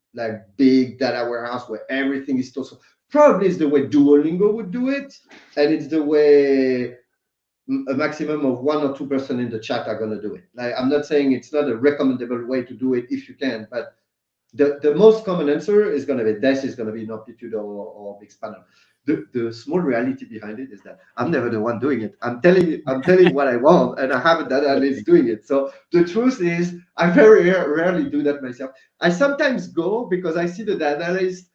S3: big data warehouse where everything is also probably is the way Duolingo would do it, and it's the way a maximum of 1 or 2% in the chat are going to do it. Like I'm not saying it's not a recommendable way to do it if you can, but the most common answer is going to be this is going to be an amplitude or mixed panel. The small reality behind it is that I'm never the one doing it. I'm telling what I want, and I have a data analyst doing it. So the truth is, I very rarely do that myself. I sometimes go because I see the data analyst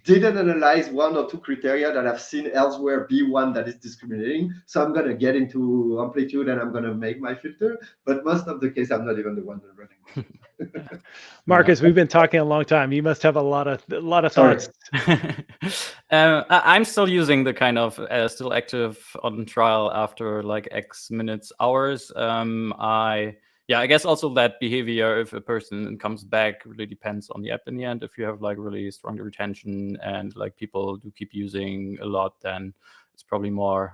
S3: didn't analyze 1 or 2 criteria that I've seen elsewhere be one that is discriminating. So I'm going to get into amplitude and I'm going to make my filter. But most of the case, I'm not even the one running.
S1: Marcus, we've been talking a long time. You must have a lot of thoughts.
S2: I'm still using the kind of still active on trial after like X minutes, hours. I guess also that behavior, if a person comes back, really depends on the app in the end. If you have like really strong retention and like people do keep using a lot, then it's probably more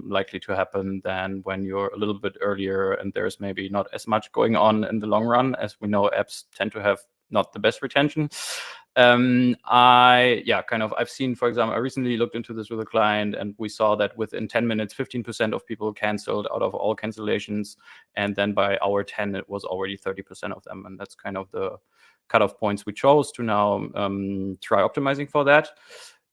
S2: likely to happen than when you're a little bit earlier and there's maybe not as much going on in the long run. As we know, apps tend to have not the best retention. I've seen, for example, I recently looked into this with a client and we saw that within 10 minutes, 15% of people canceled out of all cancellations. And then by hour 10, it was already 30% of them. And that's kind of the cutoff points we chose to now try optimizing for that.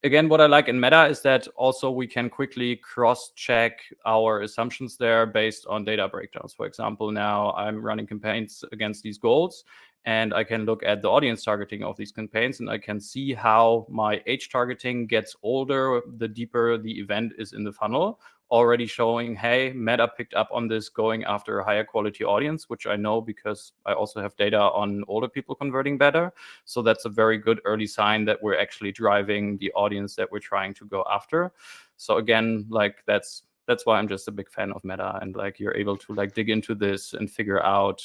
S2: Again, what I like in Meta is that also we can quickly cross-check our assumptions there based on data breakdowns. For example, now I'm running campaigns against these goals, and I can look at the audience targeting of these campaigns, and I can see how my age targeting gets older the deeper the event is in the funnel, already showing, hey, Meta picked up on this going after a higher quality audience, which I know because I also have data on older people converting better. So that's a very good early sign that we're actually driving the audience that we're trying to go after. So again, like that's why I'm just a big fan of Meta, and like you're able to like dig into this and figure out,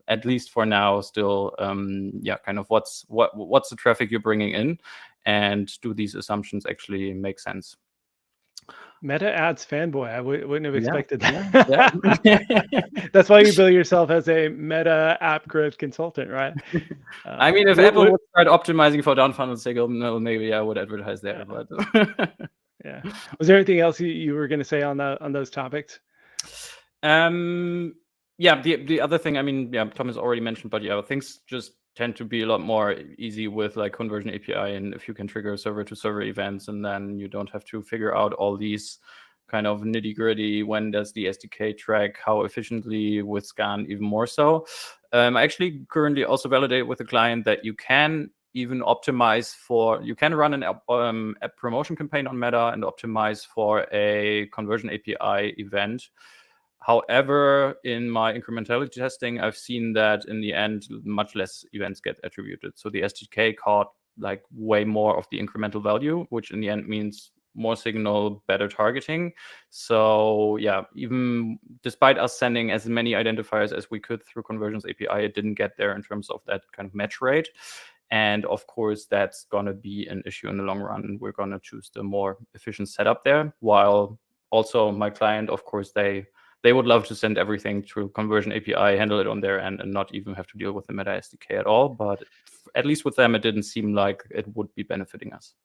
S2: at least for now, still, kind of what's the traffic you're bringing in, and do these assumptions actually make sense?
S1: Meta ads fanboy. I wouldn't have expected that. Yeah. That's why you bill yourself as a Meta app growth consultant, right?
S2: I mean, if Apple would start optimizing for down funnel signal, maybe I would advertise there.
S1: Yeah.
S2: But
S1: yeah. Was there anything else you were going to say on those topics?
S2: The other thing, I mean, Thomas already mentioned, but things just tend to be a lot more easy with like conversion API, and if you can trigger server to server events, and then you don't have to figure out all these kind of nitty gritty, when does the SDK track how efficiently with scan, even more so. I actually currently also validate with a client that you can even optimize for, you can run an app promotion campaign on Meta and optimize for a conversion API event. However, in my incrementality testing, I've seen that in the end, much less events get attributed. So the SDK caught like way more of the incremental value, which in the end means more signal, better targeting. So yeah, even despite us sending as many identifiers as we could through Conversions API, it didn't get there in terms of that kind of match rate. And of course, that's going to be an issue in the long run. We're going to choose the more efficient setup there, while also my client, of course, they they would love to send everything through Conversion API, handle it on their end, and not even have to deal with the Meta SDK at all. But at least with them, it didn't seem like it would be benefiting us.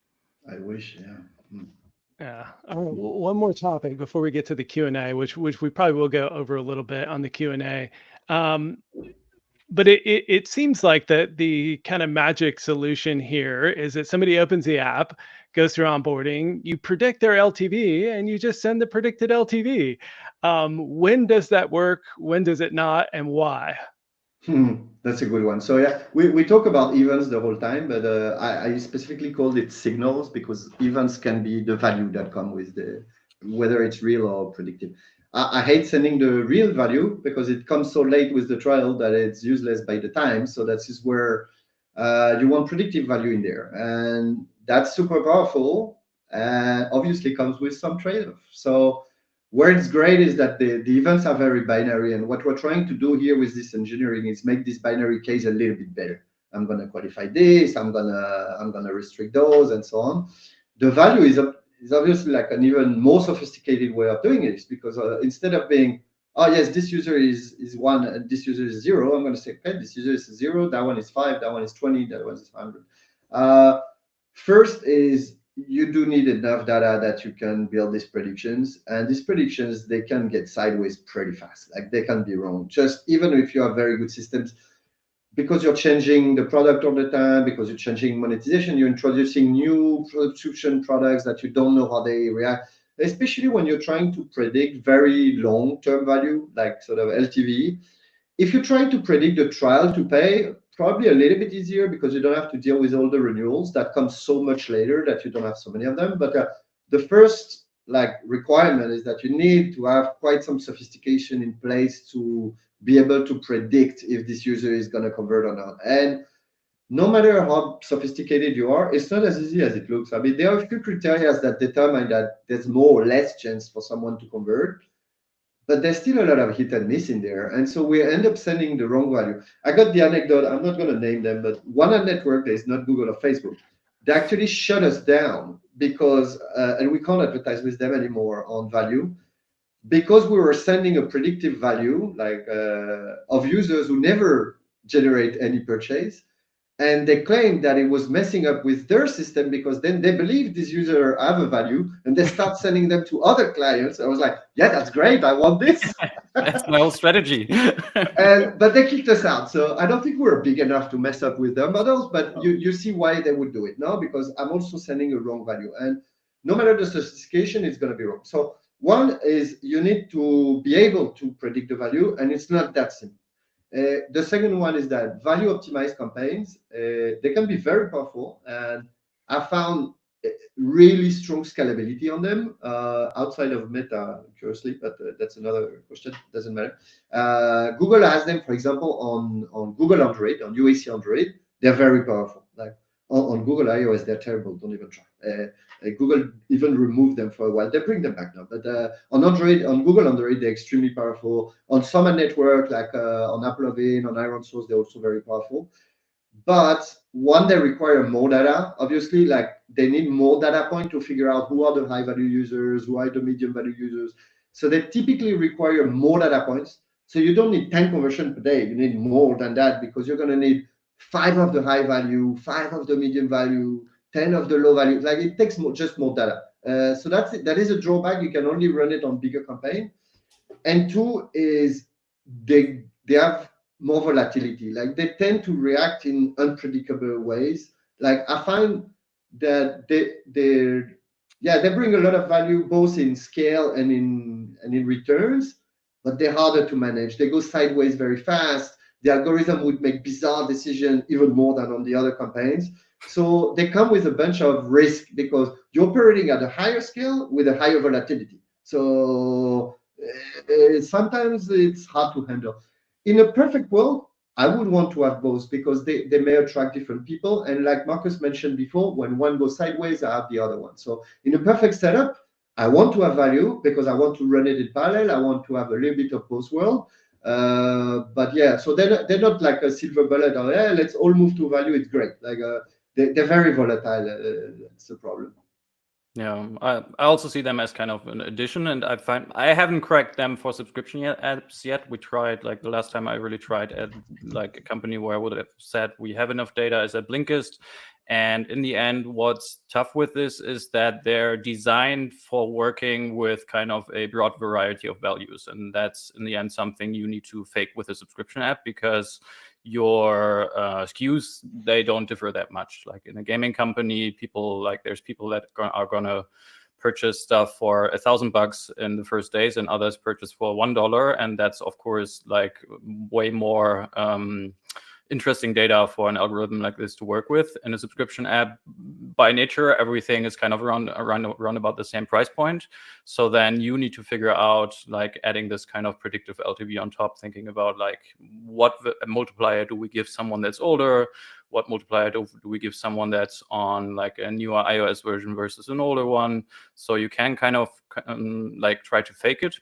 S3: I wish, yeah.
S1: Yeah. One more topic before we get to the Q&A, which we probably will go over a little bit on the Q&A. But it seems like that the kind of magic solution here is that somebody opens the app, goes through onboarding, you predict their LTV, and you just send the predicted LTV. When does that work? When does it not? And why?
S3: That's a good one. So yeah, we talk about events the whole time, but I specifically called it signals because events can be the value that come with whether it's real or predictive. I hate sending the real value because it comes so late with the trial that it's useless by the time. So that's just where you want predictive value in there, and that's super powerful and obviously comes with some trade-off. So where it's great is that the events are very binary, and what we're trying to do here with this engineering is make this binary case a little bit better. I'm going to qualify this, I'm gonna restrict those, and so on. The value is obviously like an even more sophisticated way of doing it, because instead of being, oh yes, this user is 1 and this user is 0, I'm going to say, okay, this user is 0, that one is 5, that one is 20, that one is 100. First is you do need enough data that you can build these predictions, and these predictions, they can get sideways pretty fast. Like they can be wrong, just even if you have very good systems, because you're changing the product all the time, because you're changing monetization, you're introducing new subscription products that you don't know how they react, especially when you're trying to predict very long-term value, like sort of LTV. If you're trying to predict the trial to pay, probably a little bit easier because you don't have to deal with all the renewals that come so much later that you don't have so many of them. But the first requirement is that you need to have quite some sophistication in place to be able to predict if this user is going to convert or not. And no matter how sophisticated you are, it's not as easy as it looks. I mean, there are a few criteria that determine that there's more or less chance for someone to convert, but there's still a lot of hit and miss in there. And so we end up sending the wrong value. I got the anecdote, I'm not going to name them, but one network that is not Google or Facebook, they actually shut us down because, and we can't advertise with them anymore on value, because we were sending a predictive value of users who never generate any purchase. And they claimed that it was messing up with their system because then they believe this user have a value and they start sending them to other clients. I was like, yeah, that's great. I want this.
S2: That's my whole strategy.
S3: But they kicked us out. So I don't think we're big enough to mess up with their models, but you see why they would do it now, because I'm also sending a wrong value. And no matter the sophistication, it's going to be wrong. So one is you need to be able to predict the value, and it's not that simple. The second one is that value optimized campaigns, they can be very powerful, and I found really strong scalability on them outside of Meta, curiously, but that's another question, doesn't matter. Google has them, for example, on Google Android, on UAC Android, they're very powerful. Like on Google iOS, they're terrible, don't even try. Google even removed them for a while. They bring them back now, but on Android, on Google Android, they're extremely powerful. On some network, like on AppLovin, on Iron Source, they're also very powerful. But one, they require more data. Obviously, like they need more data point to figure out who are the high value users, who are the medium value users. So they typically require more data points. So you don't need 10 conversions per day. You need more than that, because you're going to need 5 of the high value, 5 of the medium value, 10 of the low value. Like it takes just more data. So that is a drawback. You can only run it on bigger campaign. And 2 is they have more volatility. Like they tend to react in unpredictable ways. Like I find that they bring a lot of value both in scale and in returns, but they're harder to manage. They go sideways very fast. The algorithm would make bizarre decisions even more than on the other campaigns. So they come with a bunch of risk because you're operating at a higher scale with a higher volatility. So sometimes it's hard to handle. In a perfect world, I would want to have both, because they may attract different people. And like Marcus mentioned before, when one goes sideways, I have the other one. So in a perfect setup, I want to have value because I want to run it in parallel. I want to have a little bit of both world. But yeah, so they're not like a silver bullet or let's all move to value. It's great. Like they're very volatile. That's the problem.
S2: Yeah, I also see them as kind of an addition, and I haven't cracked them for subscription apps yet. We tried, like the last time I really tried at like a company where I would have said we have enough data as at Blinkist. And in the end, what's tough with this is that they're designed for working with kind of a broad variety of values. And that's in the end something you need to fake with a subscription app, because your SKUs, they don't differ that much. Like in a gaming company, there's people that are gonna purchase stuff for $1,000 in the first days, and others purchase for $1, and that's of course like way more interesting data for an algorithm like this to work with. In a subscription app, by nature, everything is kind of around about the same price point. So then you need to figure out, like, adding this kind of predictive LTV on top, thinking about like what multiplier do we give someone that's older, what multiplier do we give someone that's on like a newer iOS version versus an older one. So you can kind of like try to fake it.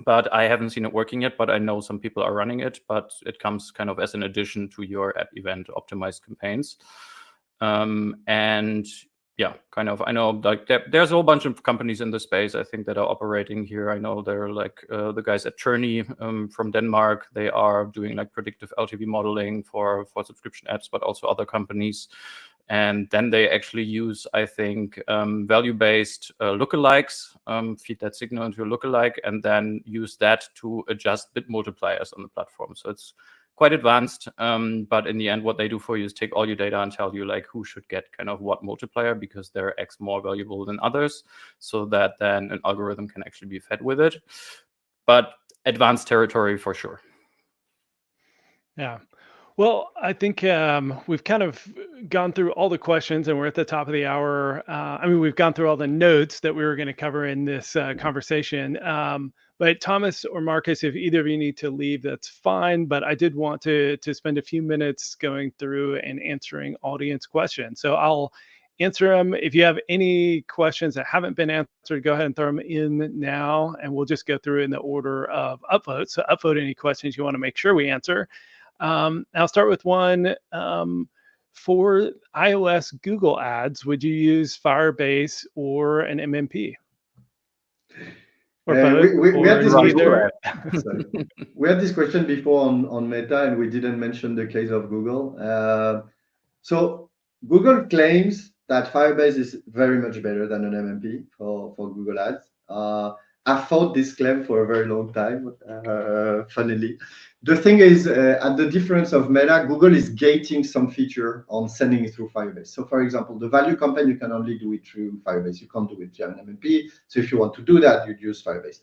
S2: But I haven't seen it working yet, but I know some people are running it, but it comes kind of as an addition to your ad event optimized campaigns. And yeah, kind of, I know like there's a whole bunch of companies in the space, I think, that are operating here. I know they're like the guys at Journey from Denmark. They are doing like predictive LTV modeling for subscription ads, but also other companies. And then they actually use, I think, value-based lookalikes, feed that signal into a lookalike, and then use that to adjust bit multipliers on the platform. So it's quite advanced, but in the end, what they do for you is take all your data and tell you like who should get kind of what multiplier, because they're X more valuable than others, so that then an algorithm can actually be fed with it. But advanced territory for sure.
S1: Yeah. Well, I think we've kind of gone through all the questions, and we're at the top of the hour. I mean, we've gone through all the notes that we were going to cover in this conversation. But Thomas or Marcus, if either of you need to leave, that's fine. But I did want to spend a few minutes going through and answering audience questions. So I'll answer them. If you have any questions that haven't been answered, go ahead and throw them in now, and we'll just go through in the order of upvote. So upvote any questions you want to make sure we answer. I'll start with one. For iOS Google Ads, would you use Firebase or an MMP? Or
S3: we had this question before on Meta, and we didn't mention the case of Google. So Google claims that Firebase is very much better than an MMP for Google Ads. I fought this claim for a very long time, funnily. The thing is, at the difference of Meta, Google is gating some feature on sending it through Firebase. So for example, the value campaign, you can only do it through Firebase. You can't do it via an MMP. So if you want to do that, you'd use Firebase.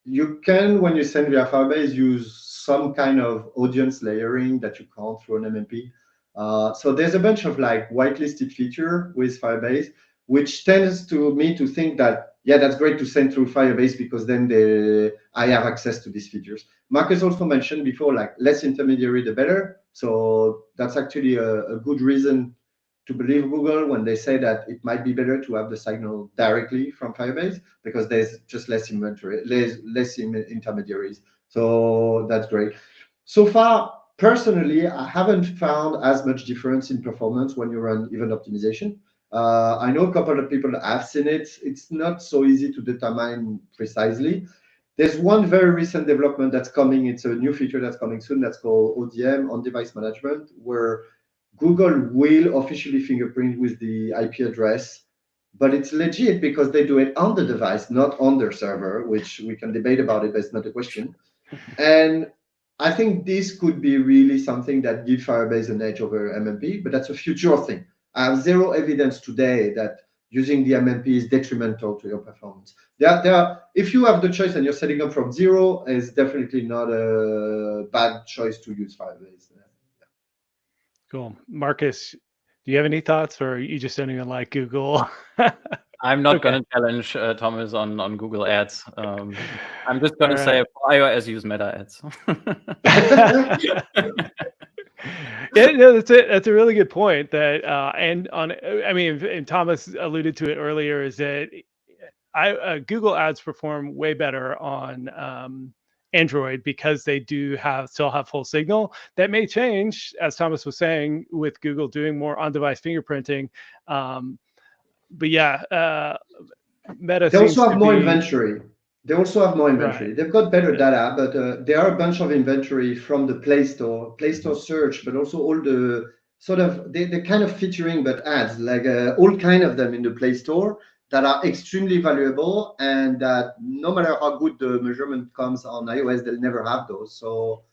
S3: You can, when you send via Firebase, use some kind of audience layering that you can't through an MMP. So there's a bunch of like whitelisted feature with Firebase, which tends to me to think that, yeah, that's great to send through Firebase, because then I have access to these features. Marcus also mentioned before, like less intermediary, the better. So that's actually a good reason to believe Google when they say that it might be better to have the signal directly from Firebase, because there's just less inventory, less intermediaries. So that's great. So far, personally, I haven't found as much difference in performance when you run event optimization. I know a couple of people that have seen it. It's not so easy to determine precisely. There's one very recent development that's coming. It's a new feature that's coming soon that's called ODM, on-device management, where Google will officially fingerprint with the IP address, but it's legit because they do it on the device, not on their server, which we can debate about it, but it's not a question. And I think this could be really something that gives Firebase an edge over MMP, but that's a future thing. I have zero evidence today that using the MMP is detrimental to your performance. If you have the choice and you're setting up from zero, it's definitely not a bad choice to use Firebase.
S1: Cool. Marcus, do you have any thoughts, or you just don't even like Google?
S2: I'm not going to challenge Thomas on Google Ads. I'm just going to say for iOS, use Meta Ads.
S1: Yeah, no, that's a really good point. That and Thomas alluded to it earlier, is that Google Ads perform way better on Android because they do still have full signal. That may change, as Thomas was saying, with Google doing more on-device fingerprinting. yeah, Meta
S3: They
S1: seems
S3: also
S1: to
S3: have more
S1: be
S3: inventory. They also have more inventory.
S1: right.
S3: They've got better
S1: Yeah.
S3: data, but there are a bunch of inventory from the Play Store search, but also all the sort of they're kind of featuring but ads, like all kind of them in the Play Store that are extremely valuable, and that no matter how good the measurement comes on iOS, they'll never have those. So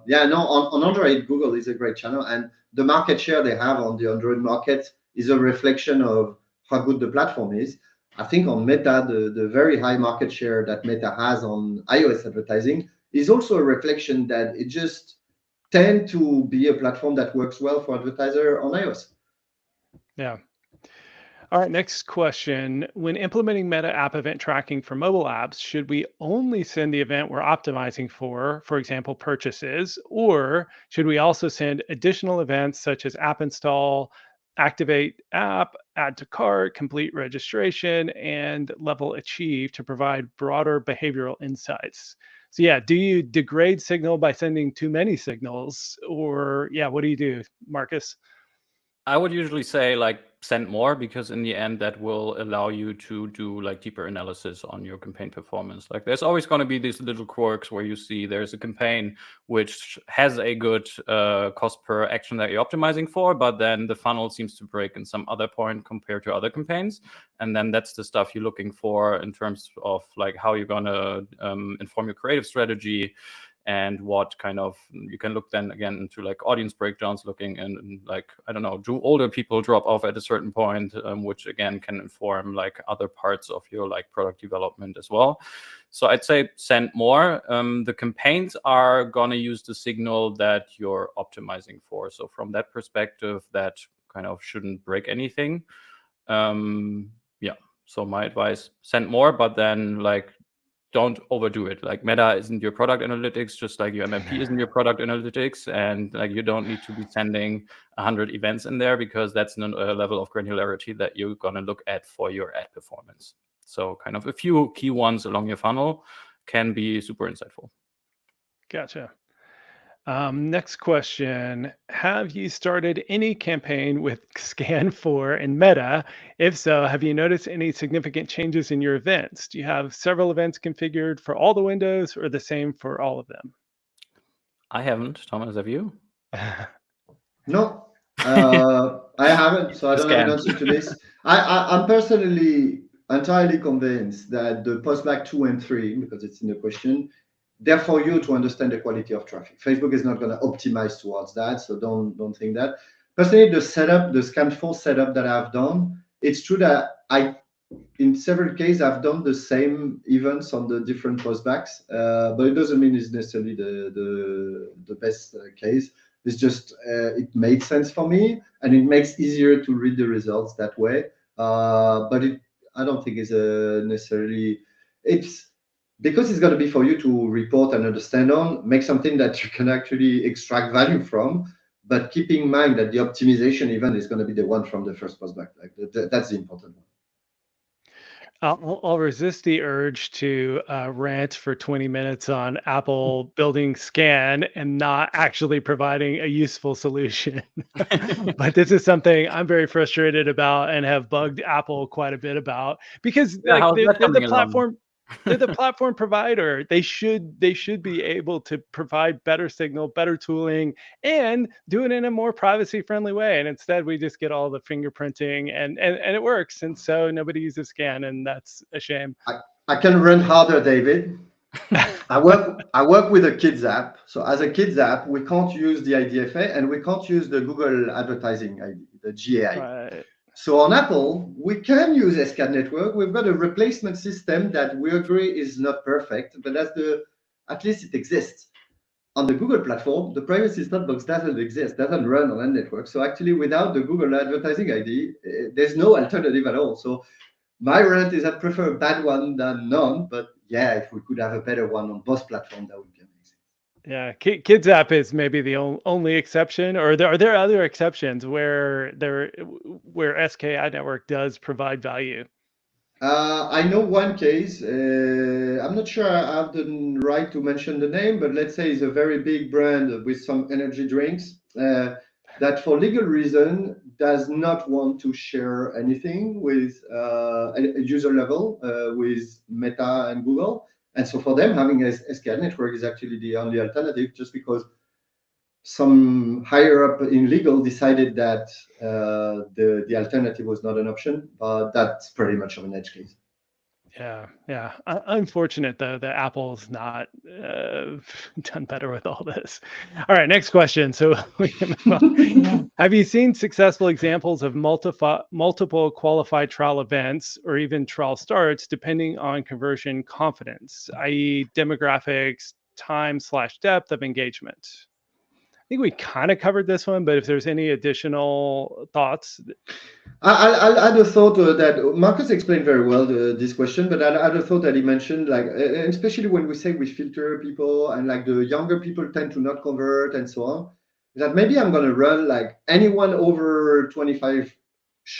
S3: yeah, no, on Android, Google is a great channel, and the market share they have on the Android market is a reflection of how good the platform is. I think on Meta, the very high market share that Meta has on iOS advertising is also a reflection that it just tend to be a platform that works well for advertiser on iOS.
S1: Yeah. All right, next question. When implementing Meta app event tracking for mobile apps, should we only send the event we're optimizing for example, purchases, or should we also send additional events such as app install, activate app, add to cart, complete registration, and level achieve to provide broader behavioral insights? So yeah, do you degrade signal by sending too many signals, or yeah, what do you do, Marcus?
S2: I would usually say like send more, because in the end that will allow you to do like deeper analysis on your campaign performance. Like there's always going to be these little quirks where you see there's a campaign which has a good cost per action that you're optimizing for, but then the funnel seems to break in some other point compared to other campaigns. And then that's the stuff you're looking for in terms of like how you're going to inform your creative strategy, and what kind of, you can look then again into like audience breakdowns, looking and like, I don't know, do older people drop off at a certain point, which again can inform like other parts of your like product development as well. So I'd say send more. The campaigns are gonna use the signal that you're optimizing for. So from that perspective, that kind of shouldn't break anything. Yeah, so my advice, send more, but then like don't overdo it. Like Meta isn't your product analytics, just like your MMP isn't your product analytics, and like you don't need to be sending 100 events in there, because that's not a level of granularity that you're gonna look at for your ad performance. So kind of a few key ones along your funnel can be super insightful.
S1: Gotcha. Next question. Have you started any campaign with Scan 4 and Meta? If so, have you noticed any significant changes in your events? Do you have several events configured for all the windows, or the same for all of them?
S2: I haven't. Thomas, have you?
S3: No, I haven't, so I don't have an
S2: Scan.
S3: answer to this. I'm personally entirely convinced that the postback 2 and 3, because it's in the question, they're for you to understand the quality of traffic. Facebook is not going to optimize towards that, so don't think that. Personally, the setup, the Scan 4 setup that I've done, it's true that in several cases, I've done the same events on the different postbacks, but it doesn't mean it's necessarily the best case. It's just it made sense for me, and it makes easier to read the results that way. But I don't think it's necessarily, it's because it's going to be for you to report and understand on, make something that you can actually extract value from. But keep in mind that the optimization event is going to be the one from the first postback. Like that's the important one.
S1: I'll resist the urge to rant for 20 minutes on Apple building Scan and not actually providing a useful solution. But this is something I'm very frustrated about and have bugged Apple quite a bit about, because
S2: Yeah,
S1: like
S2: how's that
S1: they're the
S2: coming along?
S1: platform. They're the platform provider. They should be able to provide better signal, better tooling, and do it in a more privacy friendly way. And instead we just get all the fingerprinting and it works. And so nobody uses Scan, and that's a shame.
S3: I can run harder, David. I work with a kids app. So as a kids app, we can't use the IDFA and we can't use the Google advertising ID, the GA ID.
S1: Right.
S3: So on Apple, we can use SCAD network. We've got a replacement system that we agree is not perfect, but at least it exists. On the Google platform, the privacy sandbox doesn't exist, doesn't run on a network. So actually, without the Google advertising ID, there's no alternative at all. So my rant is I prefer a bad one than none. But yeah, if we could have a better one on both platforms, that would be amazing.
S1: Yeah, Kids app is maybe the only exception, or are there other exceptions where SKI network does provide value?
S3: I know one case. I'm not sure I have the right to mention the name, but let's say it's a very big brand with some energy drinks that, for legal reason, does not want to share anything with a user level with Meta and Google. And so for them, having a SKAd network is actually the only alternative, just because some higher up in legal decided that the alternative was not an option, but that's pretty much of an edge case.
S1: Yeah. Unfortunate though that Apple's not done better with all this. All right, next question. So we can move on. Have you seen successful examples of multiple qualified trial events or even trial starts depending on conversion confidence, i.e. demographics, time/depth of engagement? I think we kind of covered this one, but if there's any additional thoughts.
S3: I'll add a thought that Marcus explained very well this question, but I'll add a thought that he mentioned, like, especially when we say we filter people and like the younger people tend to not convert and so on, that maybe I'm going to run like anyone over 25,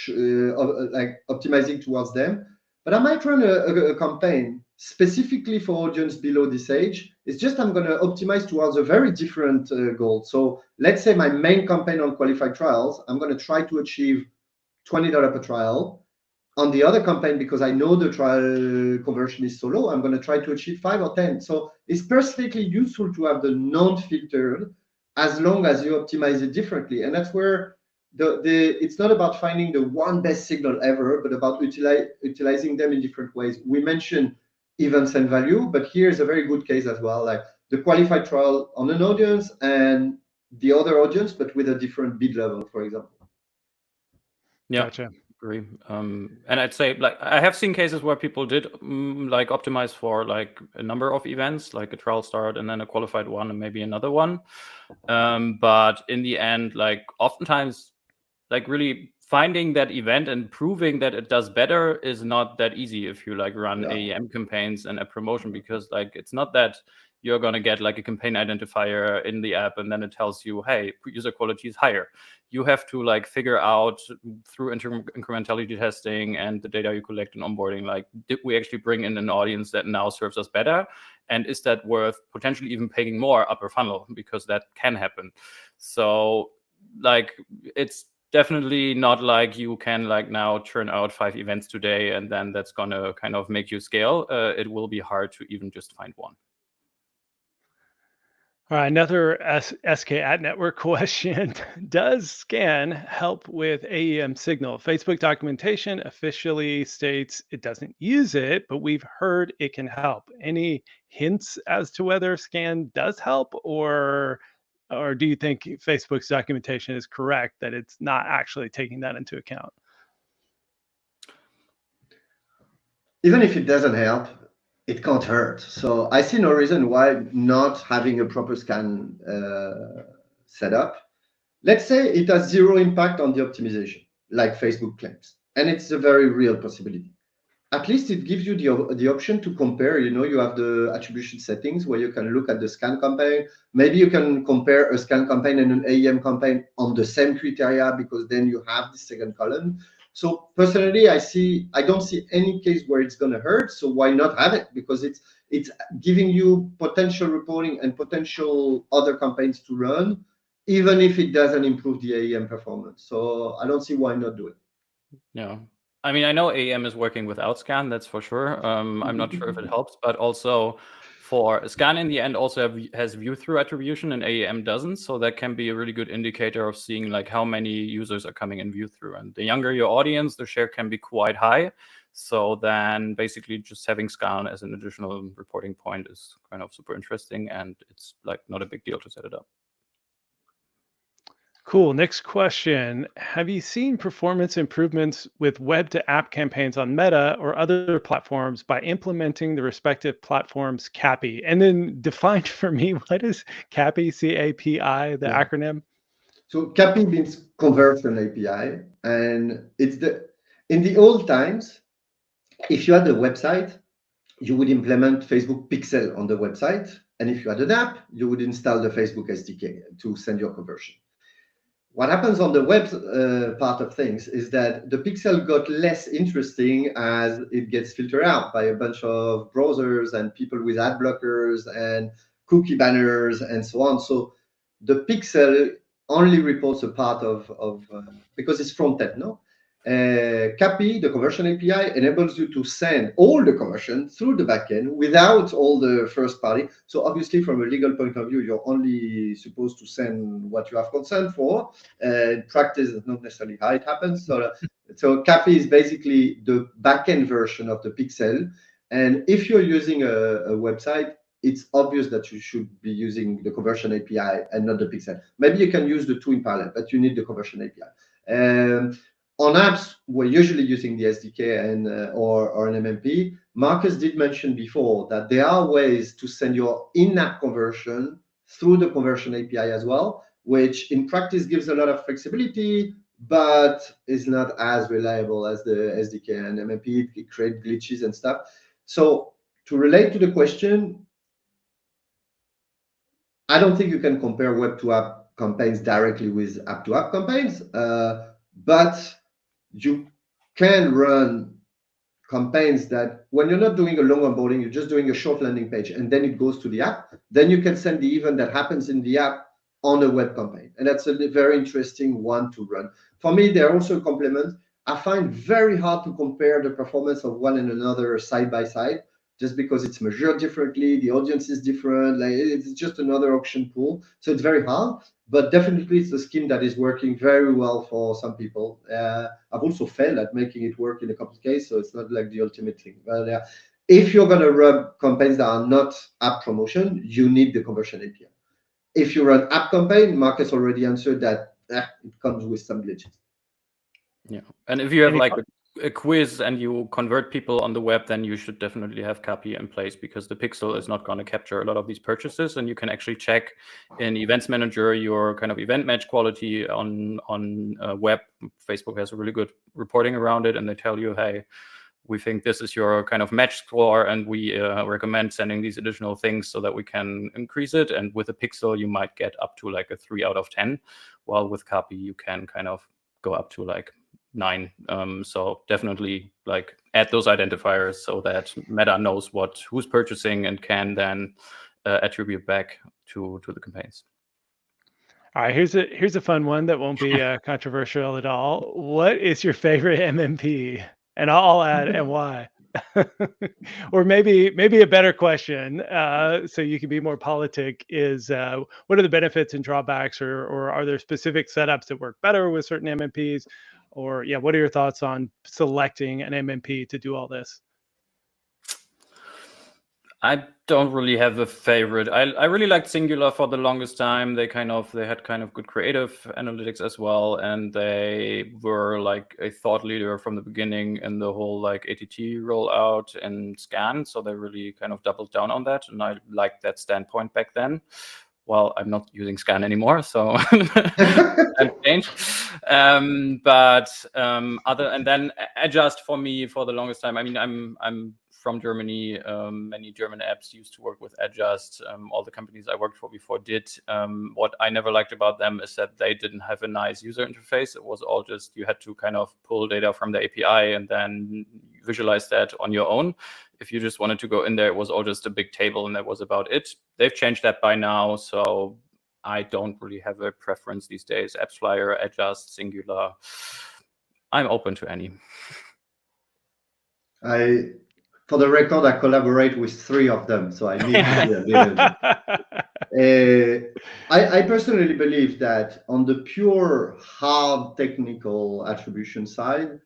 S3: like optimizing towards them, but I might run a campaign specifically for audience below this age. It's just I'm going to optimize towards a very different goal. So let's say my main campaign on qualified trials, I'm going to try to achieve $20 per trial. On the other campaign, because I know the trial conversion is so low, I'm going to try to achieve 5 or 10. So it's perfectly useful to have the non-filtered as long as you optimize it differently. And that's where it's not about finding the one best signal ever, but about utilizing them in different ways. We mentioned events and value, but here's a very good case as well, like the qualified trial on an audience and the other audience, but with a different bid level, for example.
S2: Yeah,
S1: Gotcha.
S2: Agree. And I'd say, like, I have seen cases where people did like optimize for like a number of events, like a trial start and then a qualified one and maybe another one. But in the end, like oftentimes, like really finding that event and proving that it does better is not that easy if you like run AEM campaigns and a promotion, because like it's not that you're going to get like a campaign identifier in the app and then it tells you, hey, user quality is higher. You have to like figure out through incrementality testing and the data you collect in onboarding, like, did we actually bring in an audience that now serves us better? And is that worth potentially even paying more upper funnel? Because that can happen. So like, it's definitely not like you can like now churn out 5 events today and then that's going to kind of make you scale. It will be hard to even just find one.
S1: All right, another SKAd network question. Does scan help with AEM signal? Facebook documentation officially states it doesn't use it, but we've heard it can help. Any hints as to whether scan does help, or do you think Facebook's documentation is correct that it's not actually taking that into account?
S3: Even if it doesn't help, it can't hurt. So I see no reason why not having a proper scan setup. Let's say it has 0 impact on the optimization, like Facebook claims, and it's a very real possibility. At least it gives you the option to compare. You know, you have the attribution settings where you can look at the scan campaign. Maybe you can compare a scan campaign and an AEM campaign on the same criteria, because then you have the second column. So personally, I don't see any case where it's going to hurt. So why not have it? Because it's giving you potential reporting and potential other campaigns to run, even if it doesn't improve the AEM performance. So I don't see why not do it.
S2: Yeah. I mean, I know AEM is working without scan, that's for sure. I'm not sure if it helps, but also for scan in the end also has view through attribution and AEM doesn't. So that can be a really good indicator of seeing like how many users are coming in view through. And the younger your audience, the share can be quite high. So then basically just having scan as an additional reporting point is kind of super interesting, and it's like not a big deal to set it up.
S1: Cool. Next question. Have you seen performance improvements with web to app campaigns on Meta or other platforms by implementing the respective platform's CAPI? And then define for me, what is CAPI, C-A-P-I, the acronym?
S3: So CAPI means conversion API. And it's in the old times, if you had a website, you would implement Facebook Pixel on the website. And if you had an app, you would install the Facebook SDK to send your conversion. What happens on the web part of things is that the pixel got less interesting as it gets filtered out by a bunch of browsers and people with ad blockers and cookie banners and so on. So the pixel only reports a part of because it's front end, no? CAPI, the conversion API, enables you to send all the conversion through the backend without all the first party. So obviously, from a legal point of view, you're only supposed to send what you have consent for. In practice, it's not necessarily how it happens. So CAPI is basically the backend version of the pixel. And if you're using a website, it's obvious that you should be using the conversion API and not the pixel. Maybe you can use the two in parallel, but you need the conversion API. On apps, we're usually using the SDK and or an MMP. Marcus did mention before that there are ways to send your in-app conversion through the conversion API as well, which in practice gives a lot of flexibility, but is not as reliable as the SDK and MMP. It creates glitches and stuff. So to relate to the question, I don't think you can compare web to app campaigns directly with app to app campaigns, but you can run campaigns that when you're not doing a long onboarding, you're just doing a short landing page and then it goes to the app, then you can send the event that happens in the app on a web campaign. And that's a very interesting one to run. For me, they're also a complement. I find very hard to compare the performance of one and another side by side, just because it's measured differently, the audience is different, like it's just another auction pool. So it's very hard, but definitely it's a scheme that is working very well for some people. I've also failed at making it work in a couple of cases, so it's not like the ultimate thing. But if you're gonna run campaigns that are not app promotion, you need the conversion API. If you run app campaign, Marcus already answered that it comes with some glitches.
S2: Yeah, and if you have like a quiz and you convert people on the web, then you should definitely have CAPI in place, because the pixel is not going to capture a lot of these purchases, and you can actually check in Events Manager your kind of event match quality on web. Facebook has a really good reporting around it, and they tell you, hey, we think this is your kind of match score, and we recommend sending these additional things so that we can increase it. And with a pixel, you might get up to like a 3 out of 10, while with CAPI, you can kind of go up to like 9. So definitely like add those identifiers so that Meta knows who's purchasing and can then attribute back to the campaigns.
S1: All right, here's a fun one that won't be controversial at all. What is your favorite MMP? And I'll add, and why? Or maybe a better question, so you can be more politic, is what are the benefits and drawbacks, or are there specific setups that work better with certain MMPs? Or yeah, what are your thoughts on selecting an MMP to do all this?
S2: I don't really have a favorite. I really liked Singular for the longest time. They had kind of good creative analytics as well, and they were like a thought leader from the beginning in the whole like ATT rollout and scan. So they really kind of doubled down on that, and I liked that standpoint back then. Well, I'm not using scan anymore, so that changed. And then Adjust for me for the longest time. I mean, I'm from Germany. Many German apps used to work with Adjust. All the companies I worked for before did. What I never liked about them is that they didn't have a nice user interface. It was all just, you had to kind of pull data from the API and then visualize that on your own. If you just wanted to go in there, it was all just a big table and that was about it. They've changed that by now, so I don't really have a preference these days. AppsFlyer, Adjust, Singular. I'm open to any.
S3: For the record, I collaborate with 3 of them, so I need to be available. I personally believe that on the pure hard technical attribution side,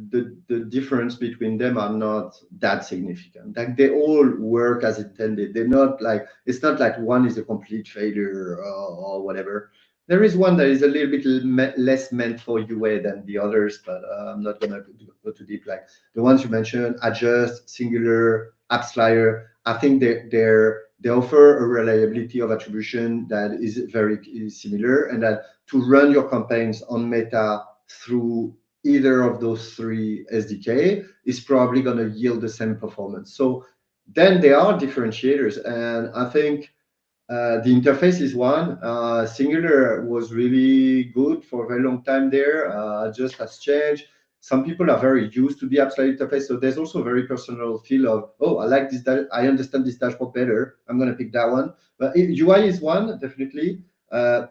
S3: the difference between them are not that significant. Like they all work as intended. They're not like, it's not like one is a complete failure or whatever. There is one that is a little bit less meant for UA than the others, but I'm not gonna go too deep. Like the ones you mentioned, Adjust, Singular, AppsFlyer, I think they offer a reliability of attribution that is very similar, and that to run your campaigns on Meta through either of those 3 SDK is probably going to yield the same performance. So then there are differentiators, and I think the interface is one. Singular was really good for a very long time there. Just has changed. Some people are very used to the AppsFlyer interface, so there's also a very personal feel of, oh, I like this, I understand this dashboard better, I'm going to pick that one. But UI is one, definitely.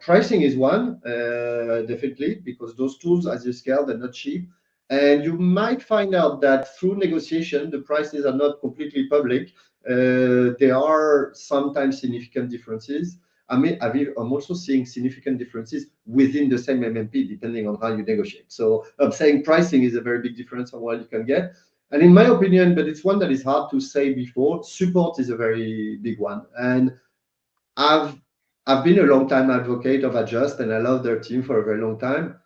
S3: Pricing is one, definitely, because those tools, as you scale, they're not cheap. And you might find out that through negotiation, the prices are not completely public. There are sometimes significant differences. I'm also seeing significant differences within the same MMP, depending on how you negotiate. So I'm saying pricing is a very big difference on what you can get. And in my opinion, but it's one that is hard to say before, support is a very big one. And I've been a long time advocate of Adjust, and I love their team for a very long time.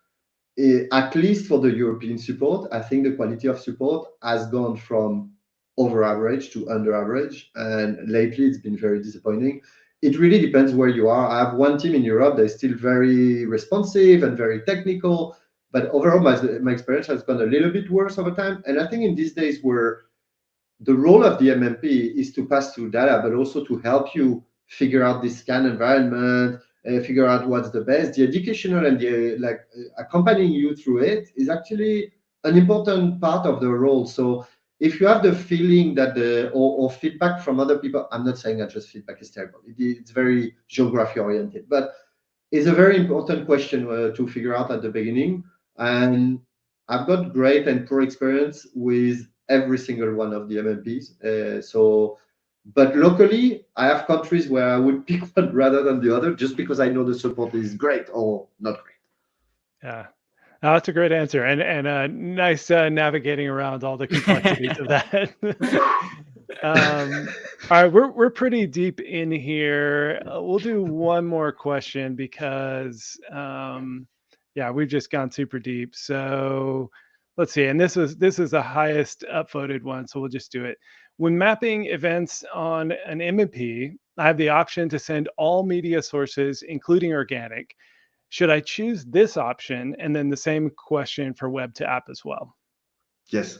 S3: At least for the European support, I think the quality of support has gone from over average to under average, and lately it's been very disappointing. It really depends where you are. I have one team in Europe that is still very responsive and very technical, but overall my experience has gone a little bit worse over time. And I think in these days where the role of the MMP is to pass through data, but also to help you figure out the scan environment, figure out what's the best. The educational and the accompanying you through it is actually an important part of the role. So if you have the feeling that or feedback from other people, I'm not saying that just feedback is terrible. It's very geography oriented, but it's a very important question to figure out at the beginning. And I've got great and poor experience with every single one of the MMPs. But locally, I have countries where I would pick one rather than the other, just because I know the support is great or not great.
S1: Yeah, no, that's a great answer, and nice navigating around all the complexities of that. All right, we're pretty deep in here. We'll do one more question because yeah, we've just gone super deep. So let's see, and this is the highest upvoted one, so we'll just do it. When mapping events on an MMP, I have the option to send all media sources, including organic. Should I choose this option? And then the same question for web to app as well.
S3: Yes.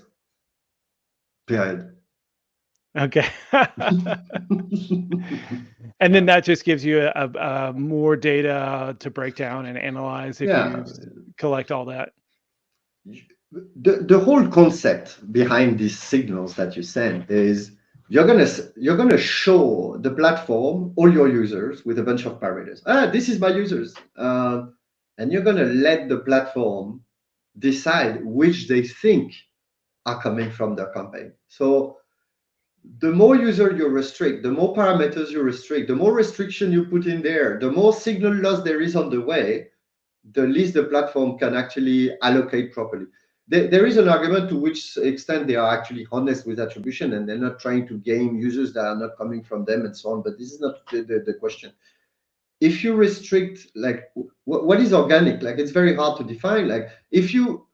S3: Period.
S1: Okay. And then that just gives you a more data to break down and analyze if you collect all that.
S3: The whole concept behind these signals that you send is you're gonna show the platform all your users with a bunch of parameters. This is my users, and you're gonna let the platform decide which they think are coming from their campaign. So the more user you restrict, the more parameters you restrict, the more restriction you put in there, the more signal loss there is on the way, the least the platform can actually allocate properly. There is an argument to which extent they are actually honest with attribution and they're not trying to game users that are not coming from them and so on, but this is not the question. If you restrict, like, what is organic? Like, it's very hard to define. Like, if you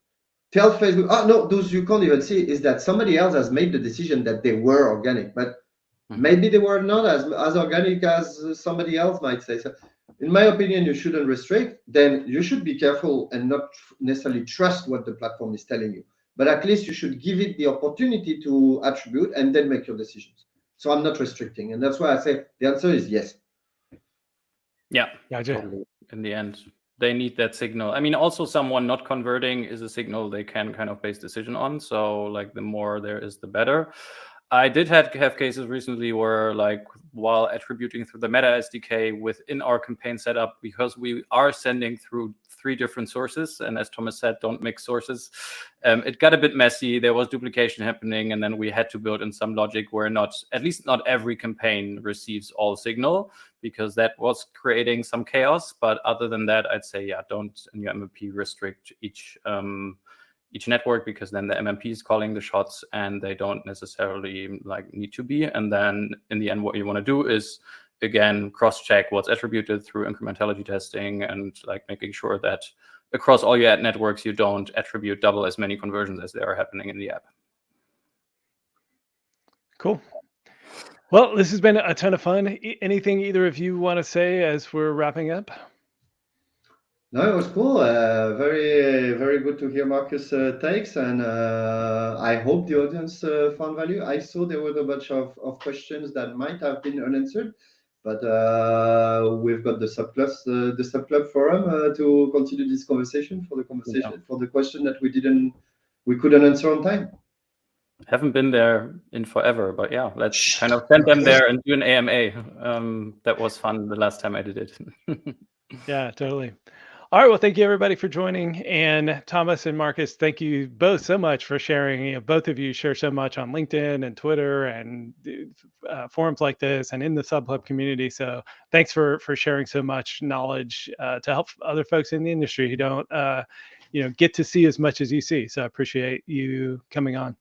S3: tell Facebook, oh, no, those you can't even see, is that somebody else has made the decision that they were organic, but maybe they were not as organic as somebody else might say. So in my opinion, you shouldn't restrict. Then you should be careful and not necessarily trust what the platform is telling you. But at least you should give it the opportunity to attribute and then make your decisions. So I'm not restricting. And that's why I say the answer is yes.
S2: Yeah,
S1: gotcha.
S2: Totally. In the end, they need that signal. I mean, also someone not converting is a signal they can kind of base decision on. So like the more there is, the better. I did have cases recently where, like, while attributing through the Meta SDK within our campaign setup, because we are sending through 3 different sources, and as Thomas said, don't mix sources, it got a bit messy. There was duplication happening, and then we had to build in some logic where at least not every campaign receives all signal, because that was creating some chaos. But other than that, I'd say, yeah, don't in your MMP restrict each network, because then the MMP is calling the shots and they don't necessarily need to be. And then in the end, what you want to do is, again, cross-check what's attributed through incrementality testing and making sure that across all your ad networks, you don't attribute double as many conversions as they are happening in the app.
S1: Cool. Well, this has been a ton of fun. Anything either of you want to say as we're wrapping up?
S3: No, it was cool. Very, very good to hear Marcus' takes, and I hope the audience found value. I saw there were a bunch of questions that might have been unanswered, but we've got the subclub forum to continue this conversation for the question that we couldn't answer on time.
S2: Haven't been there in forever, but yeah, let's kind of send them there and do an AMA. That was fun the last time I did it.
S1: Yeah, totally. All right. Well, thank you everybody for joining. And Thomas and Marcus, thank you both so much for sharing. Both of you share so much on LinkedIn and Twitter and forums like this and in the Subhub community. So thanks for sharing so much knowledge to help other folks in the industry who don't, get to see as much as you see. So I appreciate you coming on.